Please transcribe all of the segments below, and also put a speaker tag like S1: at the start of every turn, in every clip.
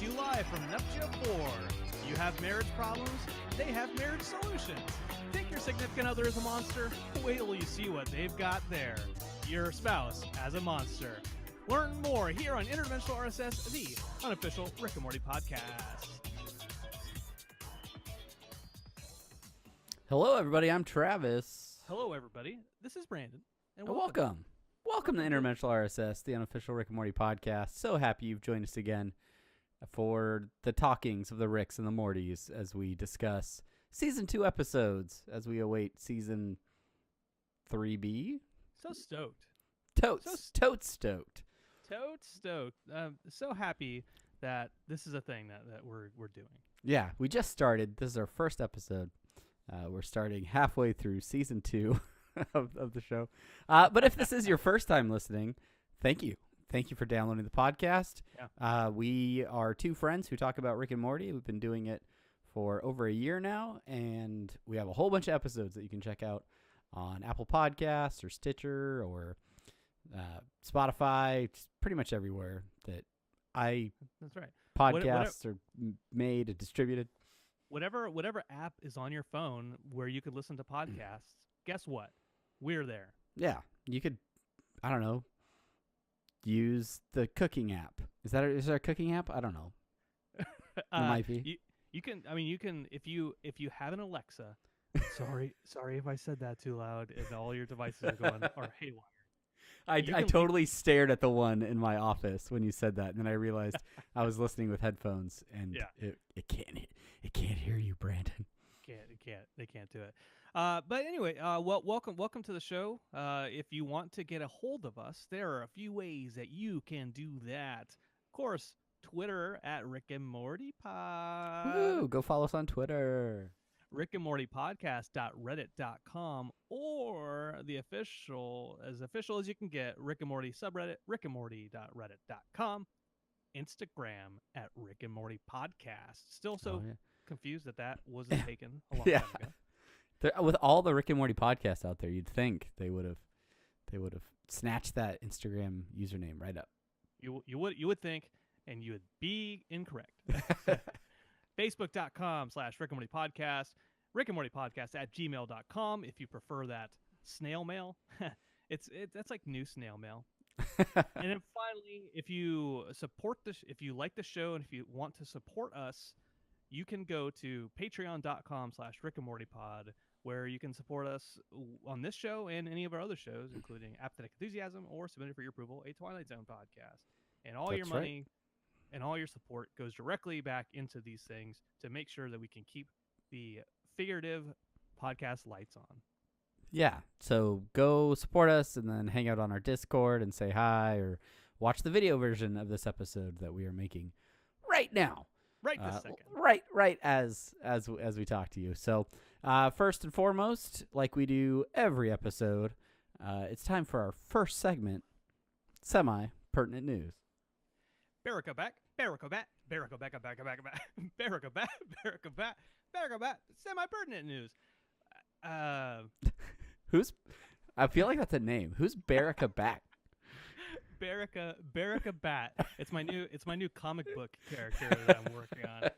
S1: you live from Neptune 4. You have marriage problems? They have marriage solutions. Think your significant other is a monster? Wait till you see what they've got there. Your spouse as a monster. Learn more here on Interdimensional RSS, the unofficial Rick and Morty podcast.
S2: Hello, everybody. I'm Travis.
S1: Hello, everybody. This is Brandon. And
S2: Welcome to Interdimensional RSS, the unofficial Rick and Morty podcast. So happy you've joined us again for the talkings of the Ricks and the Mortys as we discuss Season 2 episodes as we await Season 3B.
S1: So stoked.
S2: Totes stoked.
S1: So happy that this is a thing that we're doing.
S2: Yeah, we just started. This is our first episode. We're starting halfway through Season 2 of the show. But if this is your first time listening, thank you. Thank you for downloading the podcast.
S1: Yeah.
S2: We are two friends who talk about Rick and Morty. We've been doing it for over a year now, and we have a whole bunch of episodes that you can check out on Apple Podcasts or Stitcher or Spotify, just pretty much everywhere that
S1: That's right.
S2: Podcasts are made and distributed.
S1: Whatever app is on your phone where you could listen to podcasts, guess what? We're there.
S2: Yeah, you could, I don't know, use the cooking app. Is there a cooking app? I don't know. It might be.
S1: You can if you have an Alexa. Sorry if I said that too loud and all your devices are haywire.
S2: I totally stared at the one in my office when you said that, and then I realized I was listening with headphones, and it can't hear you, Brandon.
S1: They can't do it. But anyway, welcome to the show. If you want to get a hold of us, there are a few ways that you can do that. Of course, Twitter at Rick and Morty Pod.
S2: Woo! Go follow us on Twitter.
S1: Rick and Morty podcast.reddit.com, or the official as you can get, Rick and Morty subreddit, rickandmorty.reddit.com, Instagram at Rick and Morty podcast. Still confused that wasn't taken a long time ago.
S2: With all the Rick and Morty podcasts out there, you'd think they would have snatched that Instagram username right up.
S1: You would think, and you would be incorrect. Facebook.com/Rick and Morty podcast, Rick and Morty podcast @gmail.com if you prefer that snail mail. That's like new snail mail. And then finally, if you like the show and if you want to support us, you can go to patreon.com/Rick and Morty pod, where you can support us on this show and any of our other shows, including Apathetic Enthusiasm or Submitted for Your Approval, a Twilight Zone podcast. And all your money and all your support goes directly back into these things to make sure that we can keep the figurative podcast lights on.
S2: Yeah, so go support us and then hang out on our Discord and say hi, or watch the video version of this episode that we are making right now.
S1: Right this second.
S2: Right as we talk to you. So first and foremost, like we do every episode, it's time for our first segment, semi-pertinent news.
S1: Barrack back, semi-pertinent news.
S2: I feel like that's a name. Who's Barrack back?
S1: Barrack Bat. It's my new comic book character that I'm working on.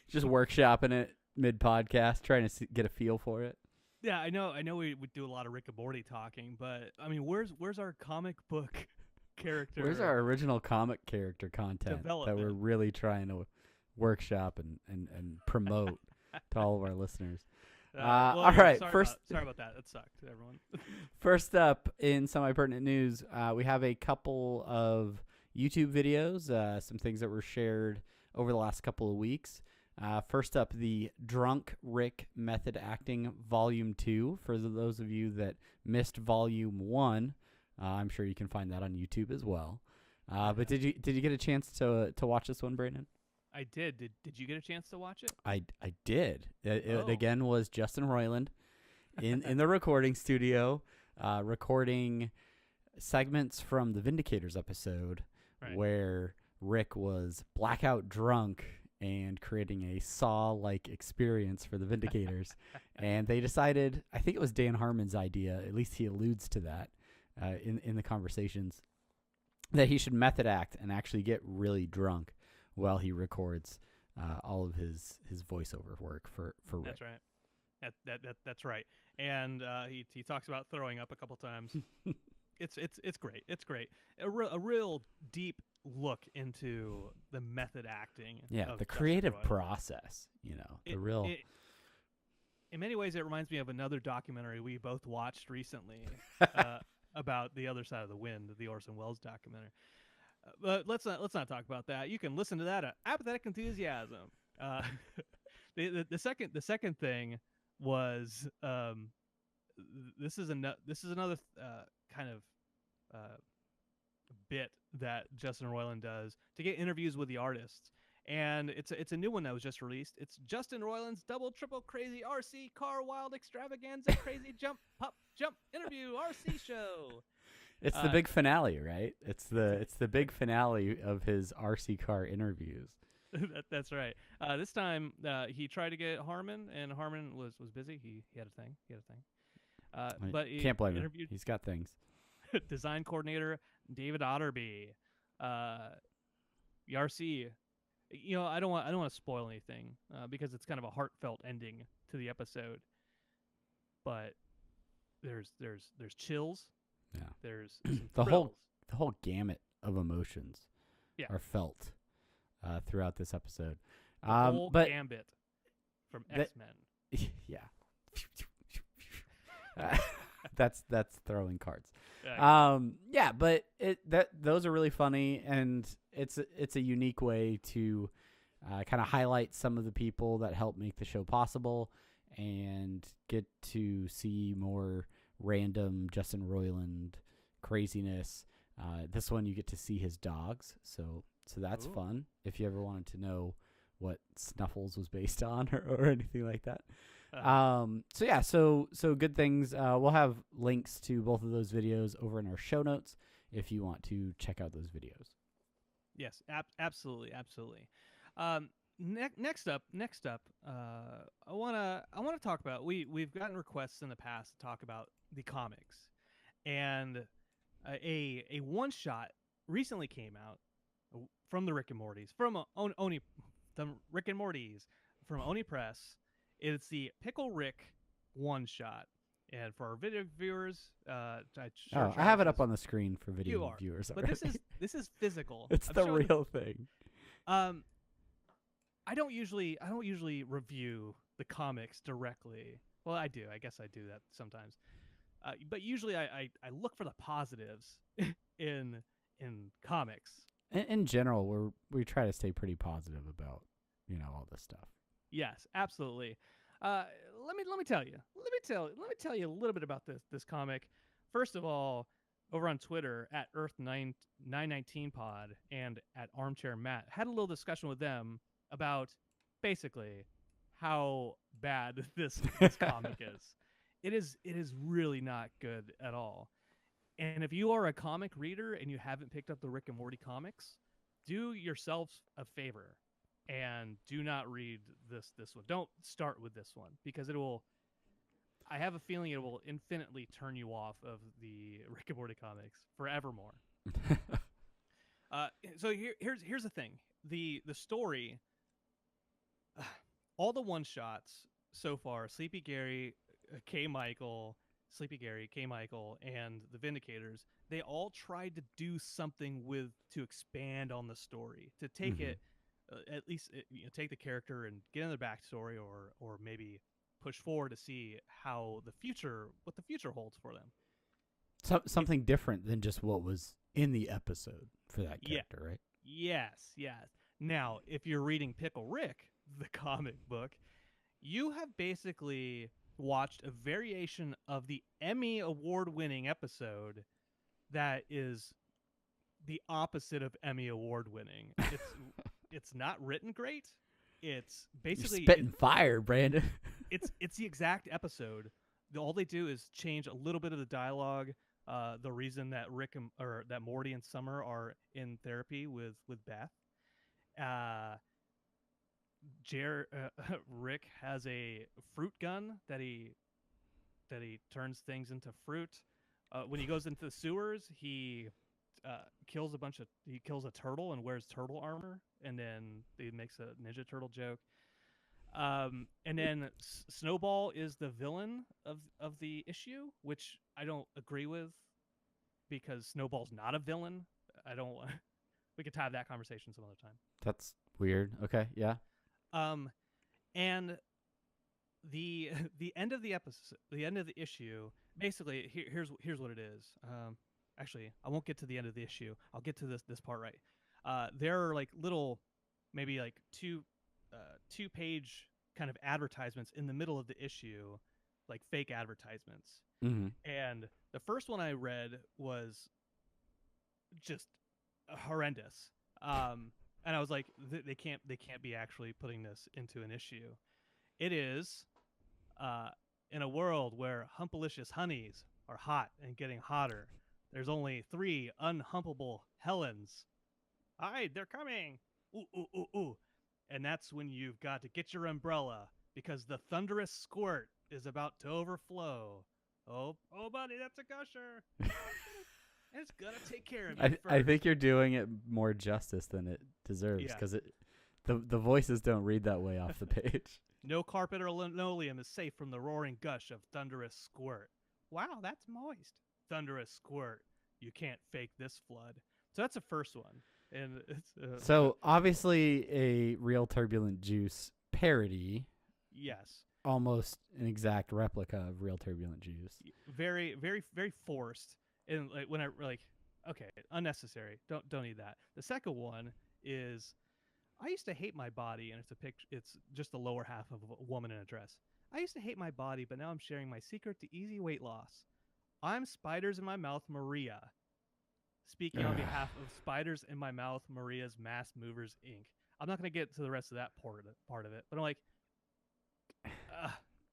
S2: Just workshopping it mid-podcast, trying to get a feel for it.
S1: Yeah, I know we do a lot of Rick and Morty talking, but I mean, where's our comic book character?
S2: Where's our original comic character content that we're really trying to workshop and promote to all of our listeners? All right,
S1: sorry about that. That sucked, everyone.
S2: First up in semi-pertinent news, we have a couple of YouTube videos, some things that were shared over the last couple of weeks. First up, the Drunk Rick Method Acting Volume 2. For those of you that missed Volume 1, I'm sure you can find that on YouTube as well. But did you get a chance to watch this one, Brandon?
S1: I did. Did you get a chance to watch it?
S2: I did. It again was Justin Roiland in the recording studio, recording segments from the Vindicators episode, where Rick was blackout drunk and creating a Saw-like experience for the Vindicators. And they decided, I think it was Dan Harmon's idea, at least he alludes to that in the conversations, that he should method act and actually get really drunk while he records all of his voiceover work for Rick.
S1: That's right. That's right. And he talks about throwing up a couple times. It's great. It's great. A real deep look into the method acting.
S2: Yeah,
S1: of
S2: the
S1: Justin
S2: creative
S1: Roiland.
S2: process.
S1: In many ways, it reminds me of another documentary we both watched recently about the other side of the wind, the Orson Welles documentary. But let's not talk about that. You can listen to that at Apathetic Enthusiasm. The second thing was this is another kind of bit that Justin Roiland does to get interviews with the artists. And it's a new one that was just released. It's Justin Roiland's Double Triple Crazy RC Car Wild Extravaganza Crazy Jump Pop Jump Interview RC Show.
S2: It's the big finale, right? It's the big finale of his RC car interviews.
S1: That's right. This time he tried to get Harmon, and Harmon was busy. He had a thing. But he
S2: can't blame him.
S1: interviewed
S2: He's got things.
S1: design coordinator David Otterby. RC. I don't want to spoil anything because it's kind of a heartfelt ending to the episode. But there's chills.
S2: Yeah.
S1: There's some
S2: the
S1: thrills.
S2: whole gamut of emotions are felt throughout this episode.
S1: The whole
S2: but
S1: gambit from X-Men.
S2: Yeah. That's throwing cards. But those are really funny, and it's a unique way to kind of highlight some of the people that help make the show possible, and get to see more random Justin Roiland craziness. This one you get to see his dogs, so that's fun. If you ever wanted to know what Snuffles was based on or anything like that. So good things. We'll have links to both of those videos over in our show notes if you want to check out those videos.
S1: Yes, absolutely. Next up, I wanna talk about we've gotten requests in the past to talk about the comics, and a one shot recently came out from the Rick and Mortys from Oni Press. It's the Pickle Rick one shot, and for our video viewers, I
S2: have it up on the screen for video viewers.
S1: But this is physical.
S2: It's the real thing.
S1: I don't usually review the comics directly. Well, I do. I guess I do that sometimes. But usually I look for the positives in comics.
S2: In general, we try to stay pretty positive about all this stuff.
S1: Yes, absolutely. Let me tell you a little bit about this comic. First of all, over on Twitter at Earth919pod and at Armchair Matt had a little discussion with them about basically how bad this comic is. It is really not good at all. And if you are a comic reader and you haven't picked up the Rick and Morty comics, do yourself a favor and do not read this one. Don't start with this one because I have a feeling it will infinitely turn you off of the Rick and Morty comics forevermore. So here's the thing. The story, all the one shots so far, Sleepy Gary, K. Michael, and the Vindicators, they all tried to do something to expand on the story, to take it, at least take the character and get in their backstory, or maybe push forward to see what the future holds for them.
S2: Something different than just what was in the episode for that character, right?
S1: Yes. Now, if you're reading Pickle Rick, the comic book, you have basically watched a variation of the Emmy award-winning episode that is the opposite of Emmy award-winning. It's not written great. It's basically
S2: You're spitting fire, Brandon.
S1: It's the exact episode. All they do is change a little bit of the dialogue. The reason that that Morty and Summer are in therapy with Beth. Rick has a fruit gun that he turns things into fruit. When he goes into the sewers, he kills a turtle and wears turtle armor, and then he makes a Ninja Turtle joke. And then Snowball is the villain of the issue, which I don't agree with because Snowball's not a villain. I don't. We could have that conversation some other time.
S2: That's weird. Okay, yeah.
S1: And the end of the episode, the end of the issue, basically here's what it is. Actually, I won't get to the end of the issue. I'll get to this part right. There are like little, maybe like two-page kind of advertisements in the middle of the issue, like fake advertisements.
S2: Mm-hmm.
S1: And the first one I read was just horrendous. And I was like, they can't be actually putting this into an issue. It is, in a world where humpalicious honeys are hot and getting hotter, there's only 3 unhumpable Helens. All right, they're coming. Ooh, ooh, ooh, ooh. And that's when you've got to get your umbrella because the thunderous squirt is about to overflow. Oh, buddy, that's a gusher. It's gonna take care of you first.
S2: I think you're doing it more justice than it deserves because the voices don't read that way off the page.
S1: No carpet or linoleum is safe from the roaring gush of thunderous squirt. Wow, that's moist. Thunderous squirt. You can't fake this flood. So that's the first one. And it's
S2: so obviously a Real Turbulent Juice parody.
S1: Yes.
S2: Almost an exact replica of Real Turbulent Juice.
S1: Very, very, very forced. And like when I like, okay, unnecessary. Don't need that. The second one is, I used to hate my body, and it's a picture. It's just the lower half of a woman in a dress. I used to hate my body, but now I'm sharing my secret to easy weight loss. I'm Spiders in My Mouth, Maria. Speaking on behalf of Spiders in My Mouth, Maria's Mass Movers Inc. I'm not going to get to the rest of that part of it, but I'm like,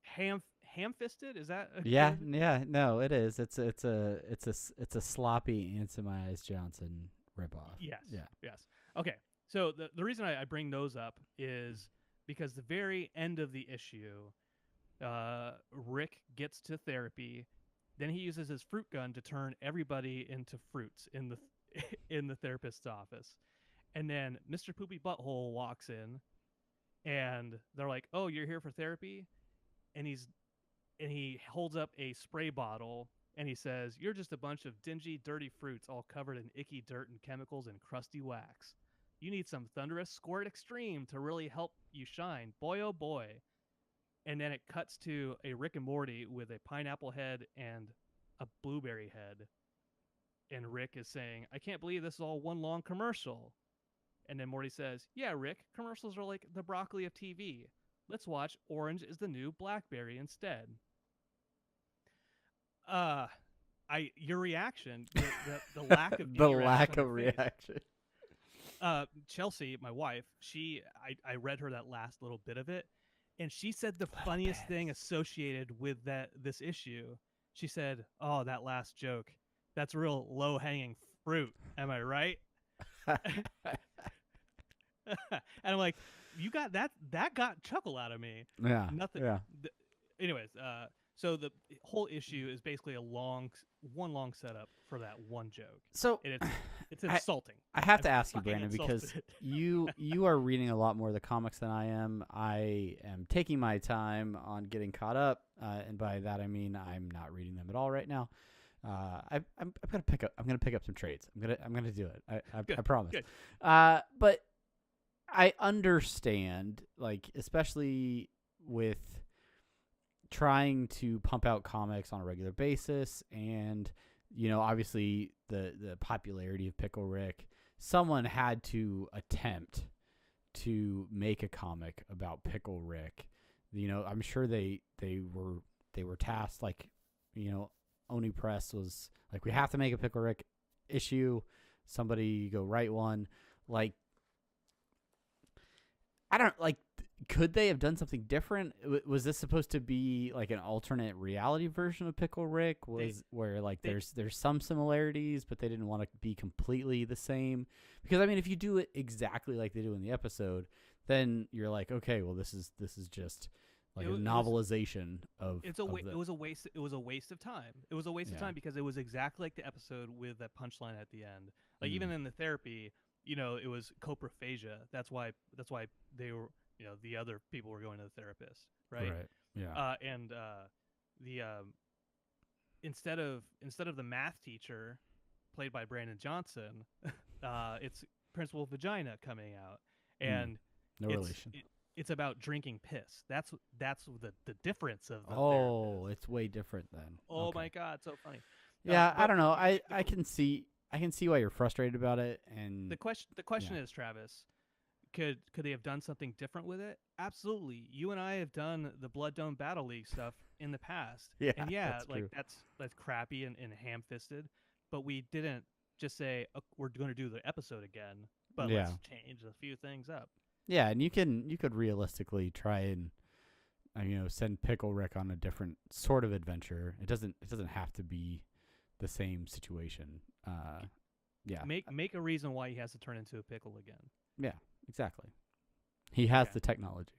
S1: ham-fisted? Is that?
S2: Yeah, no, it is. It's a sloppy Answer My Eyes Johnson ripoff.
S1: Yes. Okay, so the reason I bring those up is because the very end of the issue, Rick gets to therapy. Then he uses his fruit gun to turn everybody into fruits in the therapist's office. And then Mr. Poopy Butthole walks in, and they're like, "Oh, you're here for therapy?" And he holds up a spray bottle, and he says, "You're just a bunch of dingy, dirty fruits all covered in icky dirt and chemicals and crusty wax. You need some Thunderous Squirt Extreme to really help you shine. Boy, oh boy." And then it cuts to a Rick and Morty with a pineapple head and a blueberry head. And Rick is saying, "I can't believe this is all one long commercial." And then Morty says, "Yeah, Rick, commercials are like the broccoli of TV. Let's watch Orange is the New Blackberry instead." Your reaction, the lack of
S2: the lack of reaction.
S1: Chelsea, my wife, I read her that last little bit of it, and she said the funniest thing associated with this issue. She said, "Oh, that last joke. That's real low-hanging fruit. Am I right?" And I'm like, you got that? That got chuckle out of me.
S2: Yeah.
S1: Nothing.
S2: Yeah.
S1: Anyways, so the whole issue is basically one long setup for that one joke.
S2: So
S1: and it's insulting.
S2: I have to ask you, Brandon,
S1: insulted.
S2: because you are reading a lot more of the comics than I am. I am taking my time on getting caught up, and by that I mean I'm not reading them at all right now. I'm gonna pick up some trades. I'm gonna do it. I promise.
S1: Good.
S2: But I understand, like, especially with trying to pump out comics on a regular basis, and obviously the popularity of Pickle Rick, someone had to attempt to make a comic about Pickle Rick. I'm sure they were tasked, like, Oni Press was like, we have to make a Pickle Rick issue. Somebody go write one. Like, I don't like. Could they have done something different? Was this supposed to be like an alternate reality version of Pickle Rick? There's some similarities, but they didn't want to be completely the same? Because I mean, if you do it exactly like they do in the episode, then you're like, okay, well, this is just like
S1: It
S2: a
S1: wa- it was
S2: novelization of
S1: it's a
S2: of the
S1: it was a waste. It was a waste of time. It was a waste of
S2: yeah.
S1: time because it was exactly like the episode with that punchline at the end. Like even
S2: Mm,
S1: in the therapy, it was coprophagia. That's why they were the other people were going to the therapist, right?
S2: right. Yeah.
S1: And the instead of the math teacher played by Brandon Johnson, it's Principal Vagina coming out,
S2: Mm,
S1: and
S2: no
S1: it's
S2: relation.
S1: it, it's about drinking piss. That's the difference of the
S2: Oh,
S1: therapist.
S2: it's way different then.
S1: Oh
S2: Okay.
S1: my god, so funny.
S2: Yeah, I
S1: But
S2: don't know. I
S1: the,
S2: I can see why you're frustrated about it, and
S1: the question
S2: yeah,
S1: is, Travis, could they have done something different with it? Absolutely. You and I have done the Blood Dome Battle League stuff in the past,
S2: yeah,
S1: and yeah,
S2: that's
S1: like
S2: true.
S1: that's crappy and ham-fisted. But we didn't just say we're going to do the episode again, but
S2: Yeah,
S1: let's change a few things up.
S2: yeah, and you could realistically try and send Pickle Rick on a different sort of adventure. It doesn't have to be the same situation. Yeah,
S1: Make a reason why he has to turn into a pickle again.
S2: yeah, exactly. He has
S1: Okay.
S2: the technology.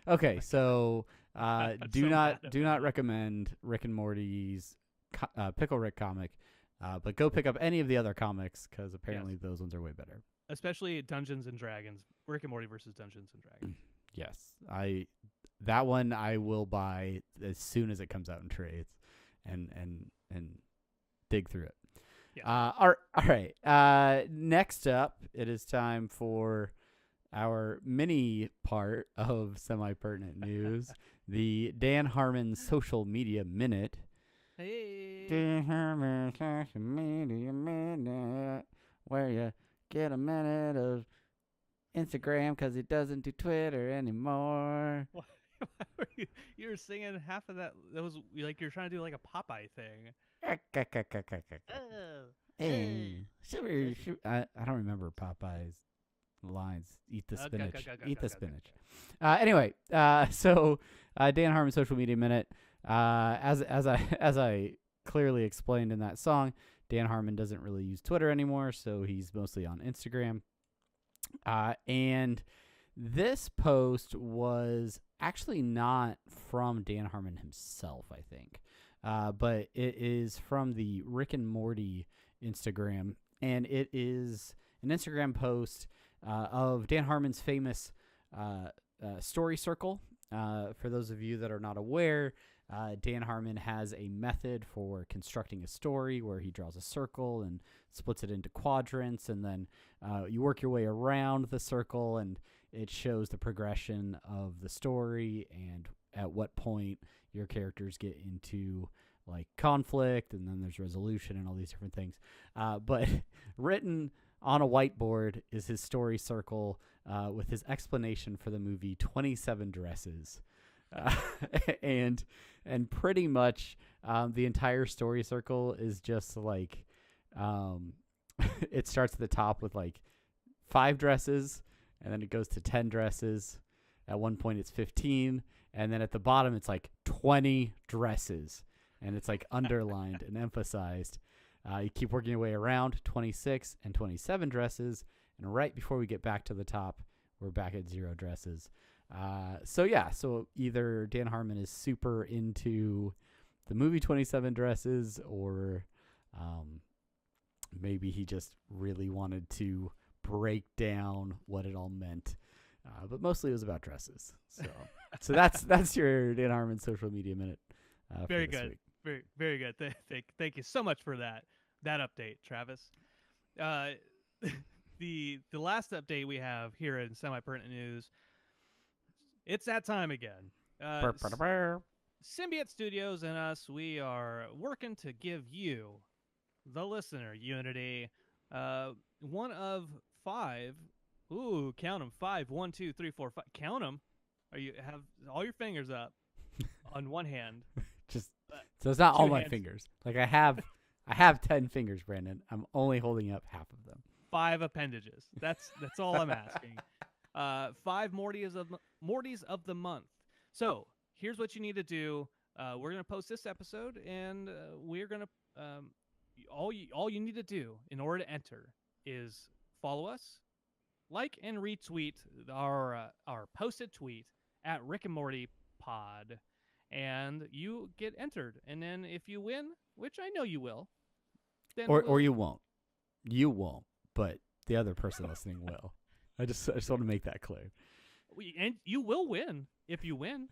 S2: Okay,
S1: My
S2: so
S1: God, I'm
S2: do
S1: so
S2: not
S1: mad
S2: do
S1: about
S2: not
S1: it.
S2: recommend Rick and Morty's Pickle Rick comic, but go pick up any of the other comics because apparently
S1: Yes,
S2: those ones are way better.
S1: especially Dungeons and Dragons, Rick and Morty versus Dungeons and Dragons.
S2: Yes, that one I will buy as soon as it comes out in trades, and dig through it.
S1: Yes.
S2: All right. Next up, it is time for our mini part of semi-pertinent news, the Dan Harmon social media minute.
S1: Hey.
S2: Dan Harmon social media minute, where you get a minute of Instagram because he doesn't do Twitter anymore.
S1: Why were you were singing half of that? That was like you're trying to do like a Popeye thing. Oh,
S2: Hey,
S1: hey.
S2: I don't remember Popeye's lines. Eat the
S1: Go, go,
S2: spinach.
S1: go, go,
S2: Eat
S1: go,
S2: the
S1: go, go,
S2: spinach.
S1: go.
S2: Anyway, so Dan Harmon social media minute. As I clearly explained in that song, Dan Harmon doesn't really use Twitter anymore, so he's mostly on Instagram. And this post was actually not from Dan Harmon himself, I think, but it is from the Rick and Morty Instagram, and it is an Instagram post of Dan Harmon's famous story circle. For those of you that are not aware, Dan Harmon has a method for constructing a story where he draws a circle and splits it into quadrants, and then you work your way around the circle, and it shows the progression of the story and at what point your characters get into like conflict, and then there's resolution and all these different things. But written on a whiteboard is his story circle with his explanation for the movie 27 Dresses. And pretty much the entire story circle is just like it starts at the top with like 5 dresses, and then it goes to 10 dresses. At one point it's 15, and then at the bottom it's like 20 dresses, and it's like underlined and emphasized. You keep working your way around 26 and 27 dresses, and right before we get back to the top, we're back at 0 dresses. So either Dan Harmon is super into the movie 27 Dresses, or maybe he just really wanted to break down what it all meant. But mostly it was about dresses. So that's your Dan Harmon social media minute.
S1: Very
S2: for this
S1: good.
S2: week.
S1: Very very good. Thank you so much for that update, Travis. Uh, the last update we have here in semi pertinent news. It's that time again. Symbiote Studios and us, we are working to give you, the listener, Unity, one of 5. Ooh, count them: 5, 1, 2, 3, 4, 5. Count them. You have all your fingers up on one hand.
S2: Just so it's not all
S1: 2
S2: my
S1: hands.
S2: fingers. Like I have 10 fingers, Brandon. I'm only holding up half of them.
S1: 5 appendages. That's all I'm asking. 5 Mortys of the month. So here's what you need to do. We're gonna post this episode, and we're gonna all you need to do in order to enter is follow us, like and retweet our posted tweet at Rick and Morty pod, and you get entered. And then if you win, which I know you will, then
S2: or you won't. You won't, but the other person listening will. I just want to make that clear.
S1: And you will win if you win.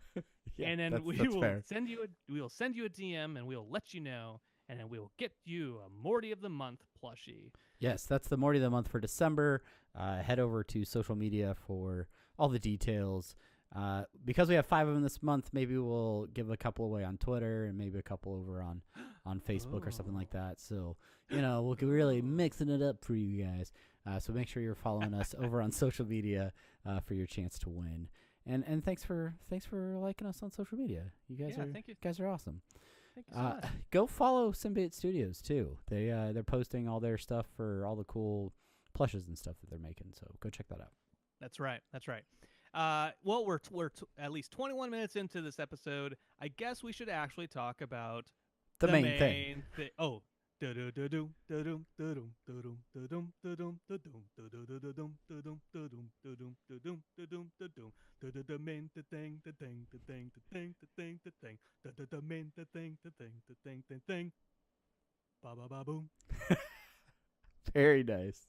S2: Yeah,
S1: and then
S2: that's
S1: we'll
S2: fair.
S1: send you a DM, and we'll let you know, and then we'll get you a Morty of the Month plushie.
S2: Yes, that's the Morty of the Month for December. Head over to social media for all the details. Because we have 5 of them this month, maybe we'll give a couple away on Twitter and maybe a couple over on Facebook or something like that. So, we'll be really mixing it up for you guys. So make sure you're following us over on social media for your chance to win. And thanks for liking us on social media. You guys are awesome.
S1: Thank you so much.
S2: Go follow Symbiote Studios too. They're posting all their stuff for all the cool plushes and stuff that they're making. So go check that out.
S1: That's right. Well, we're at least 21 minutes into this episode. I guess we should actually talk about
S2: the main thing.
S1: Oh. The thing. Ba ba ba boom.
S2: Very nice.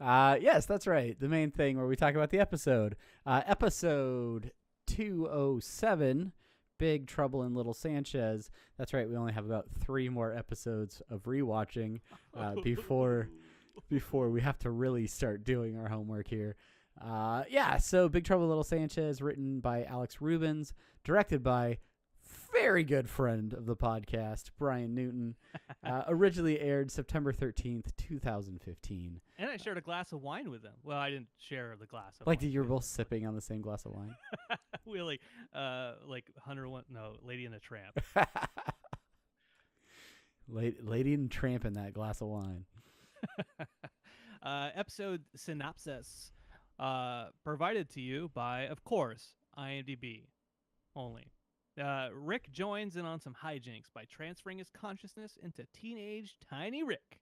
S2: Yes, that's right. The main thing where we talk about the episode. Episode 207, Big Trouble in Little Sanchez. That's right. We only have about 3 more episodes of rewatching before we have to really start doing our homework here. So Big Trouble in Little Sanchez, written by Alex Rubens, directed by very good friend of the podcast, Brian Newton. Originally aired September 13th, 2015.
S1: And I shared a glass of wine with him. Well, I didn't share the glass of
S2: wine.
S1: Like,
S2: you were both sipping on the same glass of wine?
S1: Really, Lady and the Tramp.
S2: Lady and Tramp in that glass of wine.
S1: Episode synopsis provided to you by, of course, IMDb only. Rick joins in on some hijinks by transferring his consciousness into teenage Tiny Rick.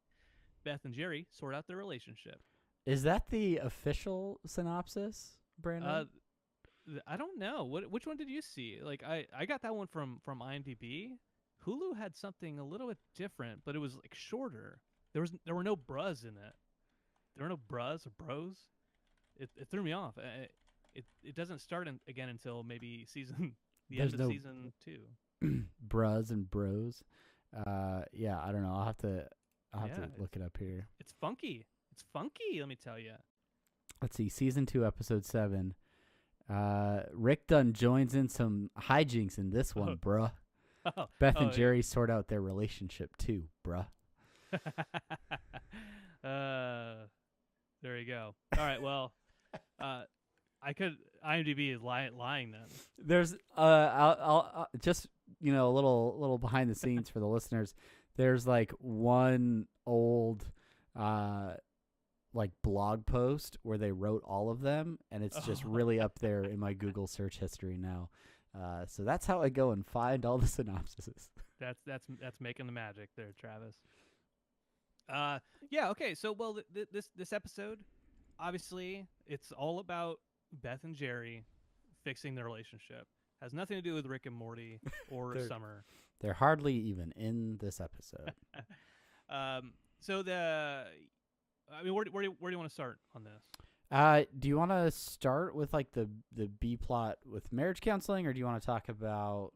S1: Beth and Jerry sort out their relationship.
S2: Is that the official synopsis, Brandon?
S1: I don't know. Which one did you see? Like, I got that one from IMDb. Hulu had something a little bit different, but it was like shorter. There were no brus in it. There were no brus or bros. It threw me off. It doesn't start again until maybe the end of season 2.
S2: Brus and bros. I don't know. I'll have to look it up here.
S1: It's funky. Let me tell you.
S2: Let's see. Season 2, episode 7. Rick Dunn joins in some hijinks in this one, bruh. Beth and Jerry sort out their relationship too, bruh.
S1: There you go. All right. Well, IMDb is lying then.
S2: There's I'll just a little behind the scenes for the listeners. There's like one old like blog post where they wrote all of them, and it's just really up there in my Google search history now. So that's how I go and find all the synopsises.
S1: That's making the magic there, Travis. Okay. So this episode, obviously, it's all about Beth and Jerry fixing their relationship. Has nothing to do with Rick and Morty or Summer.
S2: They're hardly even in this episode.
S1: Where do you want to start on this?
S2: Do you want to start with like the B plot with marriage counseling, or do you want to talk about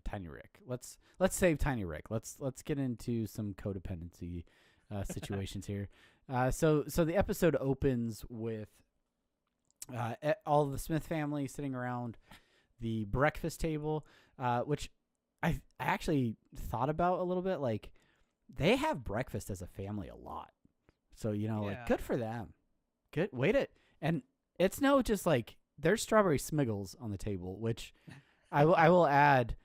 S2: Tiny Rick? Let's save Tiny Rick. Let's get into some codependency situations here. So the episode opens with all of the Smith family sitting around the breakfast table, which I actually thought about a little bit. Like, they have breakfast as a family a lot, so like, good for them. Good, and it's no just like there's strawberry smiggles on the table, which I will add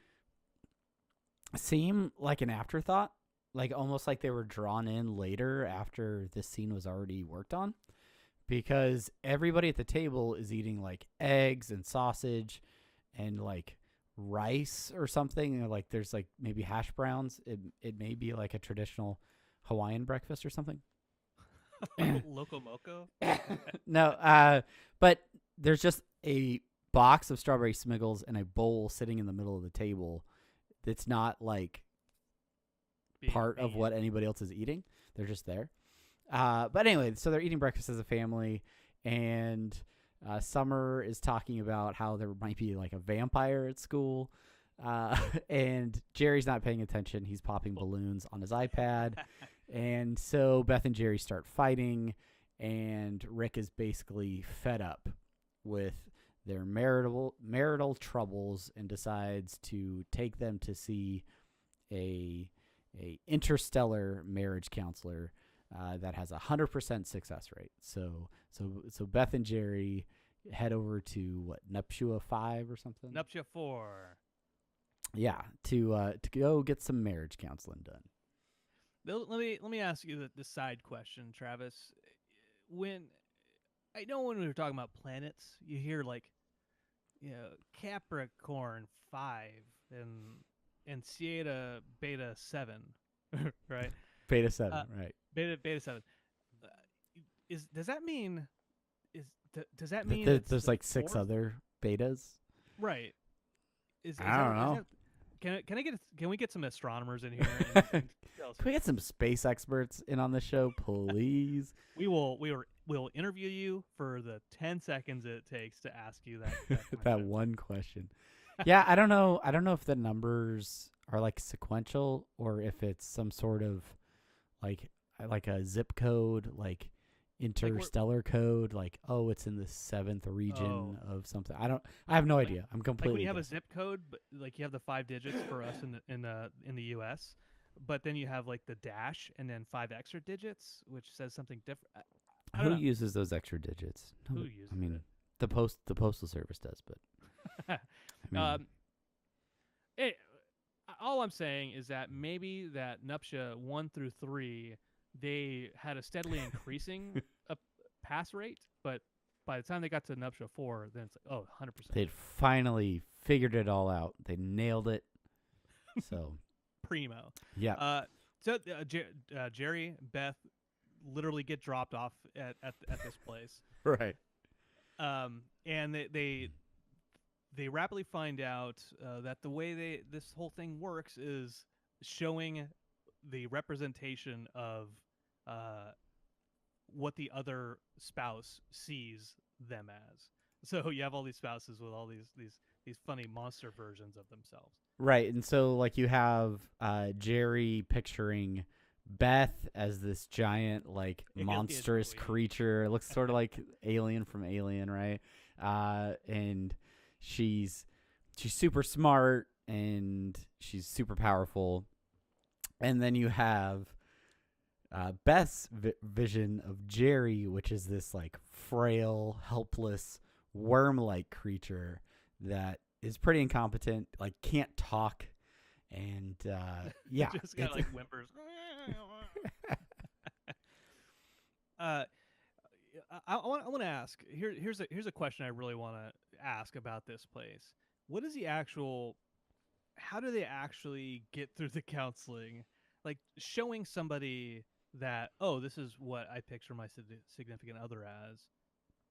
S2: seem like an afterthought, like almost like they were drawn in later after this scene was already worked on, because everybody at the table is eating like eggs and sausage and like rice or something. Like there's like maybe hash browns. It may be like a traditional Hawaiian breakfast or something.
S1: Loco Moco?
S2: No, but there's just a box of strawberry Smiggles and a bowl sitting in the middle of the table. It's not like part of what anybody else is eating. They're just there. But anyway, so they're eating breakfast as a family, and Summer is talking about how there might be like a vampire at school. And Jerry's not paying attention. He's popping balloons on his iPad. And so Beth and Jerry start fighting, and Rick is basically fed up with their marital troubles and decides to take them to see a interstellar marriage counselor that has 100% success rate. So Beth and Jerry head over to Nuptia 5 or something.
S1: Nuptia 4.
S2: Yeah, to go get some marriage counseling done.
S1: Let me ask you the side question, Travis. When we were talking about planets, you hear like, Capricorn 5 and Sierra Beta 7, right?
S2: Beta 7, right?
S1: Beta 7. Does that mean
S2: there's like 6 other betas?
S1: Right.
S2: I don't know.
S1: Can we get some astronomers in here? And
S2: Can we get some space experts in on the show, please?
S1: We'll interview you for the 10 seconds it takes to ask you that
S2: that one question. Yeah, I don't know if the numbers are like sequential or if it's some sort of like a zip code, like interstellar code, like, oh, it's in the 7th region of something. I have no idea. I'm completely
S1: like when you have a zip code, but like you have the 5 digits for us in the US, but then you have like the dash and then 5 extra digits, which says something different.
S2: Who uses those extra digits?
S1: Who uses
S2: it? The postal service does, but
S1: all I'm saying is that maybe that Nuptia 1 through 3, they had a steadily increasing pass rate, but by the time they got to Nuptia 4, then it's like, 100%.
S2: They'd finally figured it all out. They nailed it. So
S1: primo.
S2: Yeah.
S1: Jerry, Beth, literally get dropped off at this place.
S2: Right.
S1: And they rapidly find out that the way this whole thing works is showing the representation of what the other spouse sees them as. So you have all these spouses with all these funny monster versions of themselves.
S2: Right. And so like you have Jerry picturing Beth as this giant like monstrous creature. It looks sort of like Alien from Alien, right? And she's super smart and she's super powerful. And then you have Beth's vision of Jerry, which is this like frail, helpless, worm-like creature that is pretty incompetent, like can't talk, and yeah,
S1: just got like whimpers. I want to ask. Here's a question I really want to ask about this place. What is the actual? How do they actually get through the counseling? Like showing somebody that, oh, this is what I picture my significant other as.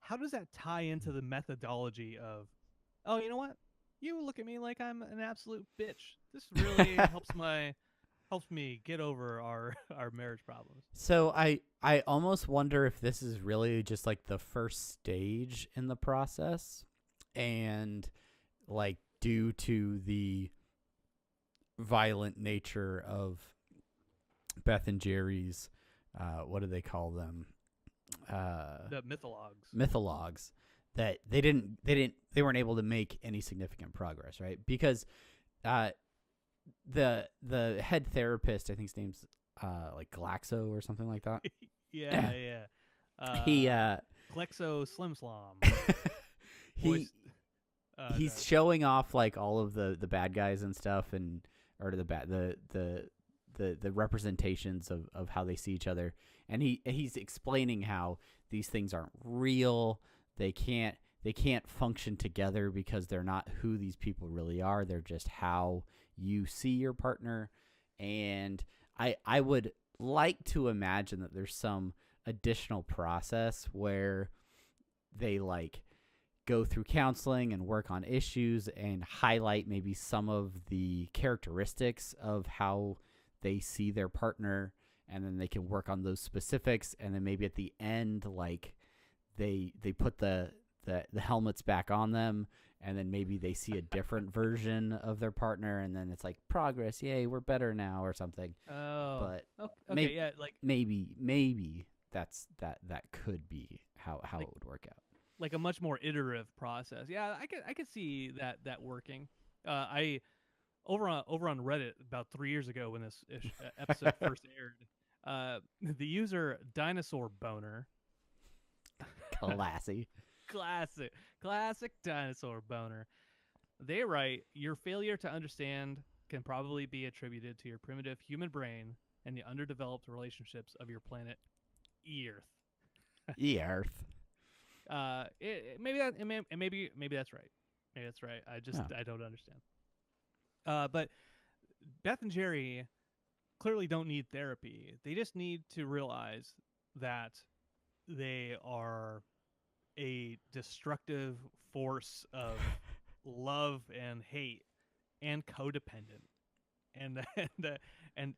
S1: How does that tie into the methodology of, oh, you know what? You look at me like I'm an absolute bitch. This really helps me get over our marriage problems.
S2: So I almost wonder if this is really just like the first stage in the process, and like due to the violent nature of Beth and Jerry's, what do they call them?
S1: The mythologs.
S2: Mythologs, that they weren't able to make any significant progress, right? Because the head therapist, I think his name's like Glaxo or something like that.
S1: yeah.
S2: He
S1: Glexo Slim Slom.
S2: He's showing off like all of the bad guys and stuff, and or the representations of how they see each other, and he's explaining how these things aren't real. They can't function together because they're not who these people really are. They're just how you see your partner. And I would like to imagine that there's some additional process where they like go through counseling and work on issues and highlight maybe some of the characteristics of how they see their partner, and then they can work on those specifics, and then maybe at the end, like they put the helmets back on them, and then maybe they see a different version of their partner, and then it's like progress, yay, we're better now or something.
S1: Oh,
S2: But
S1: okay, yeah, like
S2: maybe that could be how
S1: like,
S2: it would work out.
S1: like a much more iterative process. Yeah, I could see that working. I over on Reddit about 3 years ago when this episode first aired. The user Dinosaur Boner,
S2: Classy.
S1: classic Dinosaur Boner. They write, your failure to understand can probably be attributed to your primitive human brain and the underdeveloped relationships of your planet Earth.
S2: Earth.
S1: Maybe that's right. Maybe that's right. I don't understand. But Beth and Jerry clearly don't need therapy. They just need to realize that they are a destructive force of love and hate and codependent. And and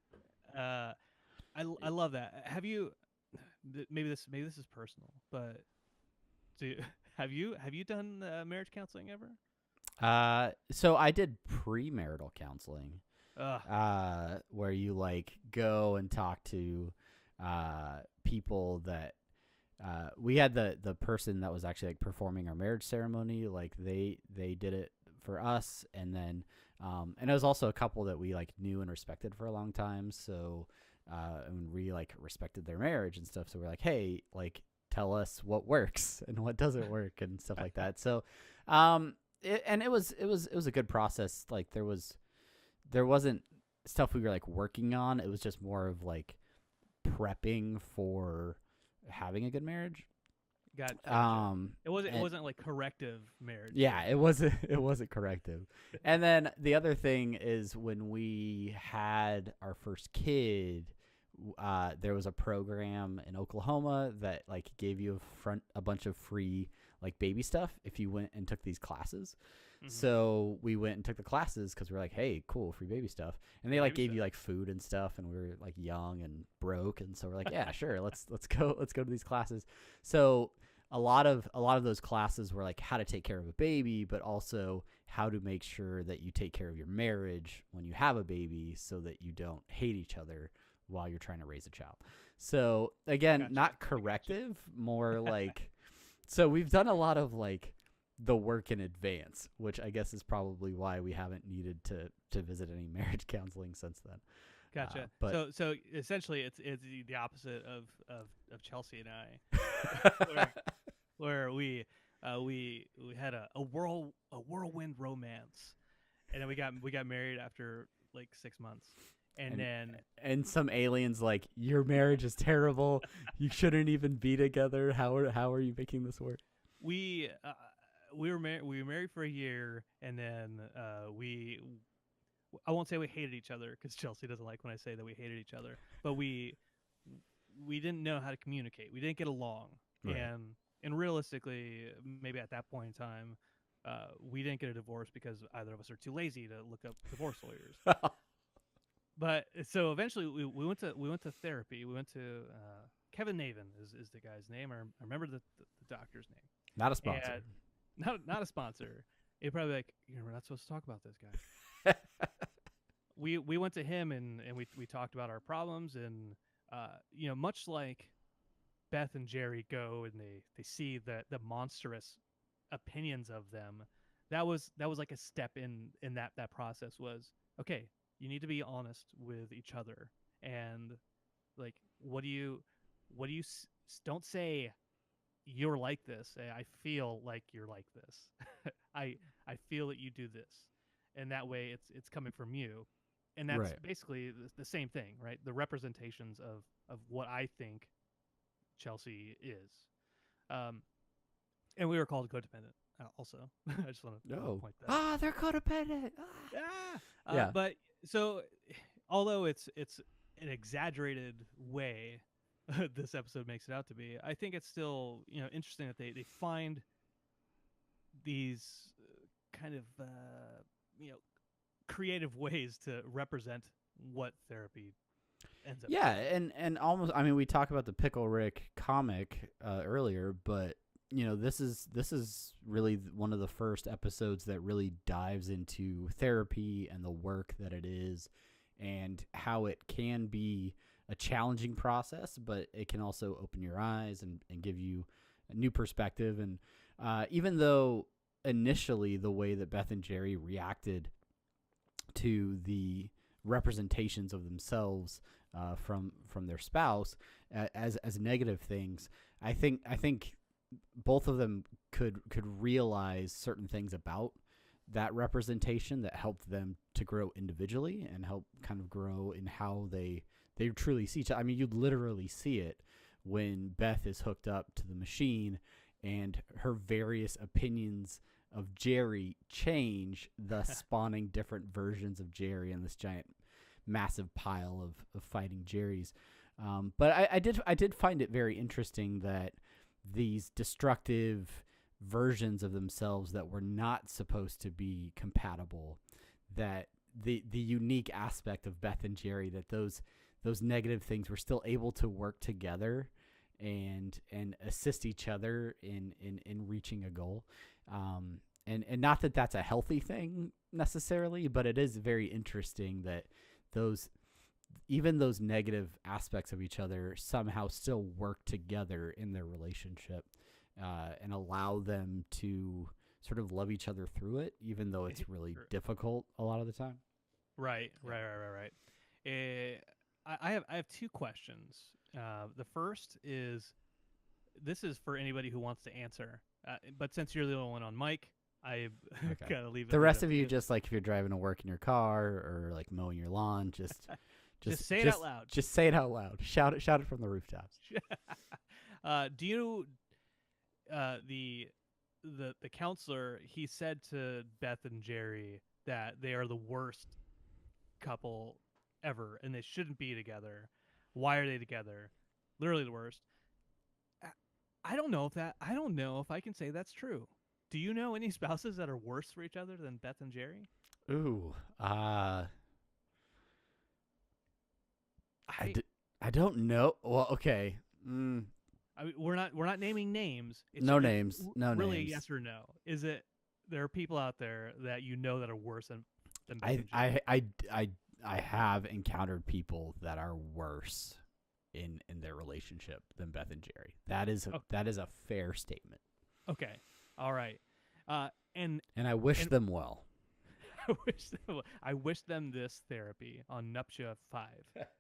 S1: I love that. Have you maybe this is personal, but have you done marriage counseling ever?
S2: So I did premarital counseling, where you like go and talk to people that we had the person that was actually like performing our marriage ceremony, like they did it for us, and then and it was also a couple that we like knew and respected for a long time, so and we like respected their marriage and stuff, so we're like, hey, like tell us what works and what doesn't work and stuff like that. So it was a good process. Like there wasn't stuff we were like working on. It was just more of like prepping for having a good marriage.
S1: Gotcha. It wasn't like corrective marriage.
S2: Yeah, it wasn't corrective. And then the other thing is when we had our first kid, there was a program in Oklahoma that like gave you a bunch of free like baby stuff if you went and took these classes. Mm-hmm. So we went and took the classes because we were like, hey, cool, free baby stuff. And they like gave you like food and stuff, and we were like young and broke, and so we're like, yeah, sure, let's go to these classes. So a lot of those classes were like how to take care of a baby, but also how to make sure that you take care of your marriage when you have a baby, so that you don't hate each other while you're trying to raise a child. So again,
S1: Gotcha.
S2: not corrective, more like, so we've done a lot of like the work in advance, which I guess is probably why we haven't needed to visit any marriage counseling since then.
S1: Gotcha.
S2: But
S1: so essentially it's the opposite of Chelsea and I, where we had a whirlwind romance, and then we got married after like 6 months. And
S2: some aliens like, your marriage is terrible. You shouldn't even be together. How are you making this work?
S1: We were married for a year, and then I won't say we hated each other, because Chelsea doesn't like when I say that we hated each other. But we didn't know how to communicate. We didn't get along,
S2: right.
S1: And realistically, maybe at that point in time, we didn't get a divorce because either of us are too lazy to look up divorce lawyers. But so eventually we went to therapy. We went to Kevin Navin is the guy's name. I remember the doctor's name.
S2: Not a sponsor.
S1: Not a sponsor. He'd probably be like, we're not supposed to talk about this guy. We went to him and we talked about our problems, and much like Beth and Jerry go and they see the monstrous opinions of them, that was like a step in that process was, okay, you need to be honest with each other, and like don't say you're like this. I feel like you're like this. I feel that you do this, and that way it's coming from you, and that's
S2: right.
S1: basically the same thing, right? The representations of what I think Chelsea is, and we were called codependent. Also, I just want to point that.
S2: They're codependent.
S1: Yeah. But so, although it's an exaggerated way this episode makes it out to be, I think it's still interesting that they find these kind of creative ways to represent what therapy ends up being.
S2: and almost, I mean, we talked about the Pickle Rick comic earlier, but this is really one of the first episodes that really dives into therapy and the work that it is and how it can be a challenging process, but it can also open your eyes and give you a new perspective. And even though initially the way that Beth and Jerry reacted to the representations of themselves from their spouse as negative things, I think both of them could realize certain things about that representation that helped them to grow individually and help kind of grow in how they truly see each other. I mean, you'd literally see it when Beth is hooked up to the machine and her various opinions of Jerry change, thus spawning different versions of Jerry in this giant, massive pile of fighting Jerrys. But I did find it very interesting that these destructive versions of themselves that were not supposed to be compatible, that the unique aspect of Beth and Jerry, that those negative things were still able to work together and assist each other in reaching a goal. And not that that's a healthy thing necessarily, but it is very interesting that even those negative aspects of each other somehow still work together in their relationship and allow them to sort of love each other through it, even though it's really difficult a lot of the time.
S1: Right. I have two questions. The first is, this is for anybody who wants to answer, but since you're the only one on mic, I gotta leave it.
S2: The rest of you, just like if you're driving to work in your car or like mowing your lawn, just
S1: say it out loud.
S2: Just say it out loud. Shout it from the rooftops.
S1: Do you the counselor, he said to Beth and Jerry that they are the worst couple ever and they shouldn't be together. Why are they together? Literally the worst. I don't know if I can say that's true. Do you know any spouses that are worse for each other than Beth and Jerry?
S2: Ooh, I don't know. Well, okay.
S1: I mean, we're not naming names. It's
S2: no names.
S1: Really,
S2: names.
S1: yes or no? Is it there are people out there that you know that are worse than Beth and Jerry?
S2: I have encountered people that are worse in their relationship than Beth and Jerry. That is a fair statement.
S1: Okay. All right. And
S2: I wish them well.
S1: I wish them this therapy on Nuptia 5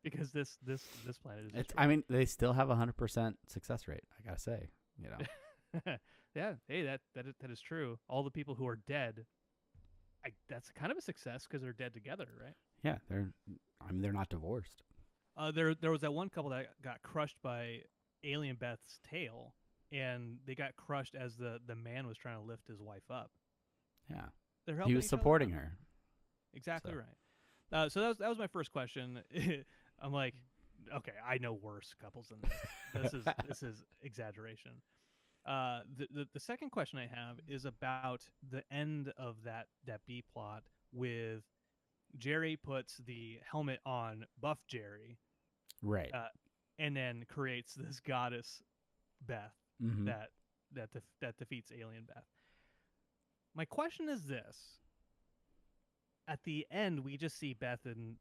S1: because this planet is.
S2: I mean, they still have 100% success rate. I gotta say,
S1: Yeah. Hey, that is true. All the people who are dead, that's kind of a success because they're dead together, right?
S2: Yeah, they're not divorced.
S1: There was that one couple that got crushed by Alien Beth's tail, and they got crushed as the man was trying to lift his wife up.
S2: Yeah.
S1: He
S2: was supporting her.
S1: Exactly right. So that was my first question. I'm like, okay, I know worse couples than this. This is exaggeration. The second question I have is about the end of that B plot with Jerry puts the helmet on Buff Jerry,
S2: right,
S1: and then creates this goddess Beth that defeats Alien Beth. My question is this: at the end, we just see Beth and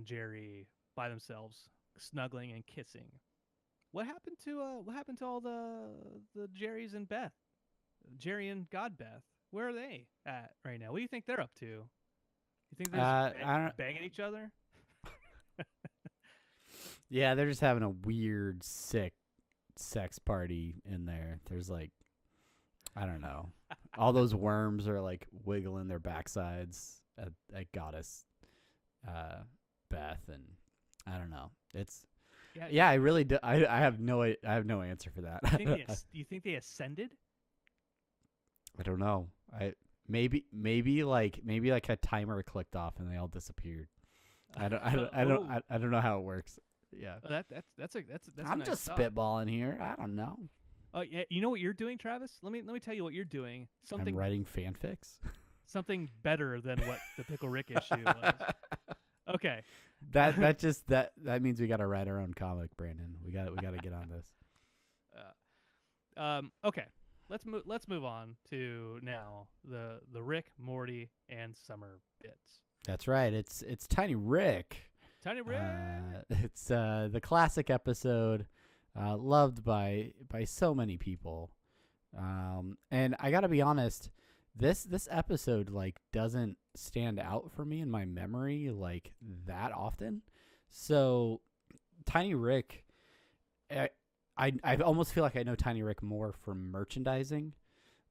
S1: Jerry by themselves, snuggling and kissing. What happened to all the Jerrys and Beth, Jerry and God Beth? Where are they at right now? What do you think they're up to? You think they're banging each other?
S2: Yeah, they're just having a weird, sick sex party in there. There's like, I don't know. All those worms are like wiggling their backsides at Goddess Beth, and I don't know. It's I really do. I have no answer for that.
S1: Do you think they ascended?
S2: I don't know. Maybe like a timer clicked off and they all disappeared. I don't know how it works. Yeah.
S1: That's
S2: I'm
S1: a nice
S2: just
S1: thought.
S2: spitballing here. I don't know.
S1: Yeah, you know what you're doing, Travis? Let me tell you what you're doing.
S2: I'm writing fanfics.
S1: Something better than what the Pickle Rick issue was. Okay.
S2: That means we got to write our own comic, Brandon. We got to get on this.
S1: Okay. Let's move on to now the Rick, Morty, and Summer bits.
S2: That's right. It's Tiny Rick.
S1: Tiny Rick.
S2: It's the classic episode, loved by so many people. And I gotta be honest, this episode like doesn't stand out for me in my memory like that often. So Tiny Rick, I almost feel like I know Tiny Rick more from merchandising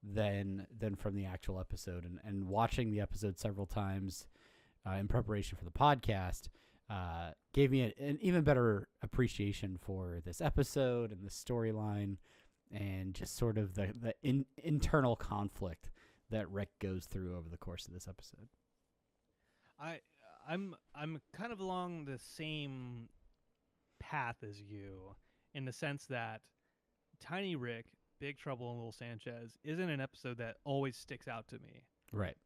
S2: than from the actual episode. And watching the episode several times in preparation for the podcast gave me an even better appreciation for this episode and the storyline and just sort of the internal conflict that Rick goes through over the course of this episode.
S1: I'm kind of along the same path as you in the sense that Tiny Rick, Big Trouble in Little Sanchez isn't an episode that always sticks out to me.
S2: Right.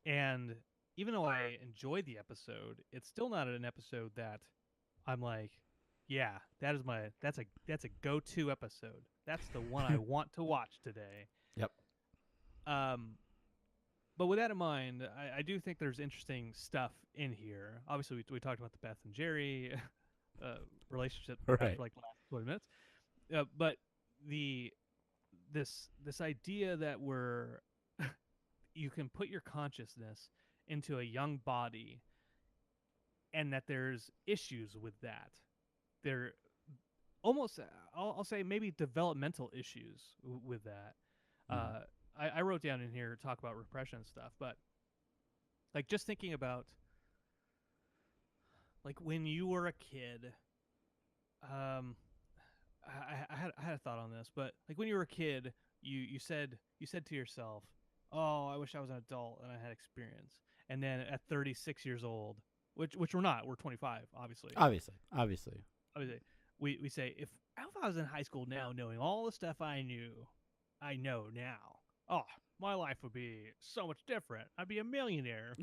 S1: And even though I enjoyed the episode, it's still not an episode that I'm like, yeah, that's a go-to episode. That's the one I want to watch today.
S2: Yep.
S1: But with that in mind, I do think there's interesting stuff in here. Obviously, we talked about the Beth and Jerry relationship for like the last 20 minutes. But this idea that you can put your consciousness into a young body and that there's issues with that. There almost, I'll say maybe developmental issues with that.
S2: Mm-hmm.
S1: I wrote down in here talk about repression and stuff, but like just thinking about like when you were a kid, I had a thought on this, but like when you were a kid, you said to yourself, "Oh, I wish I was an adult and I had experience." And then at 36 years old, which we're not, we're 25, obviously.
S2: Obviously.
S1: We say if I was in high school now, knowing all the stuff I know now, oh, my life would be so much different. I'd be a millionaire.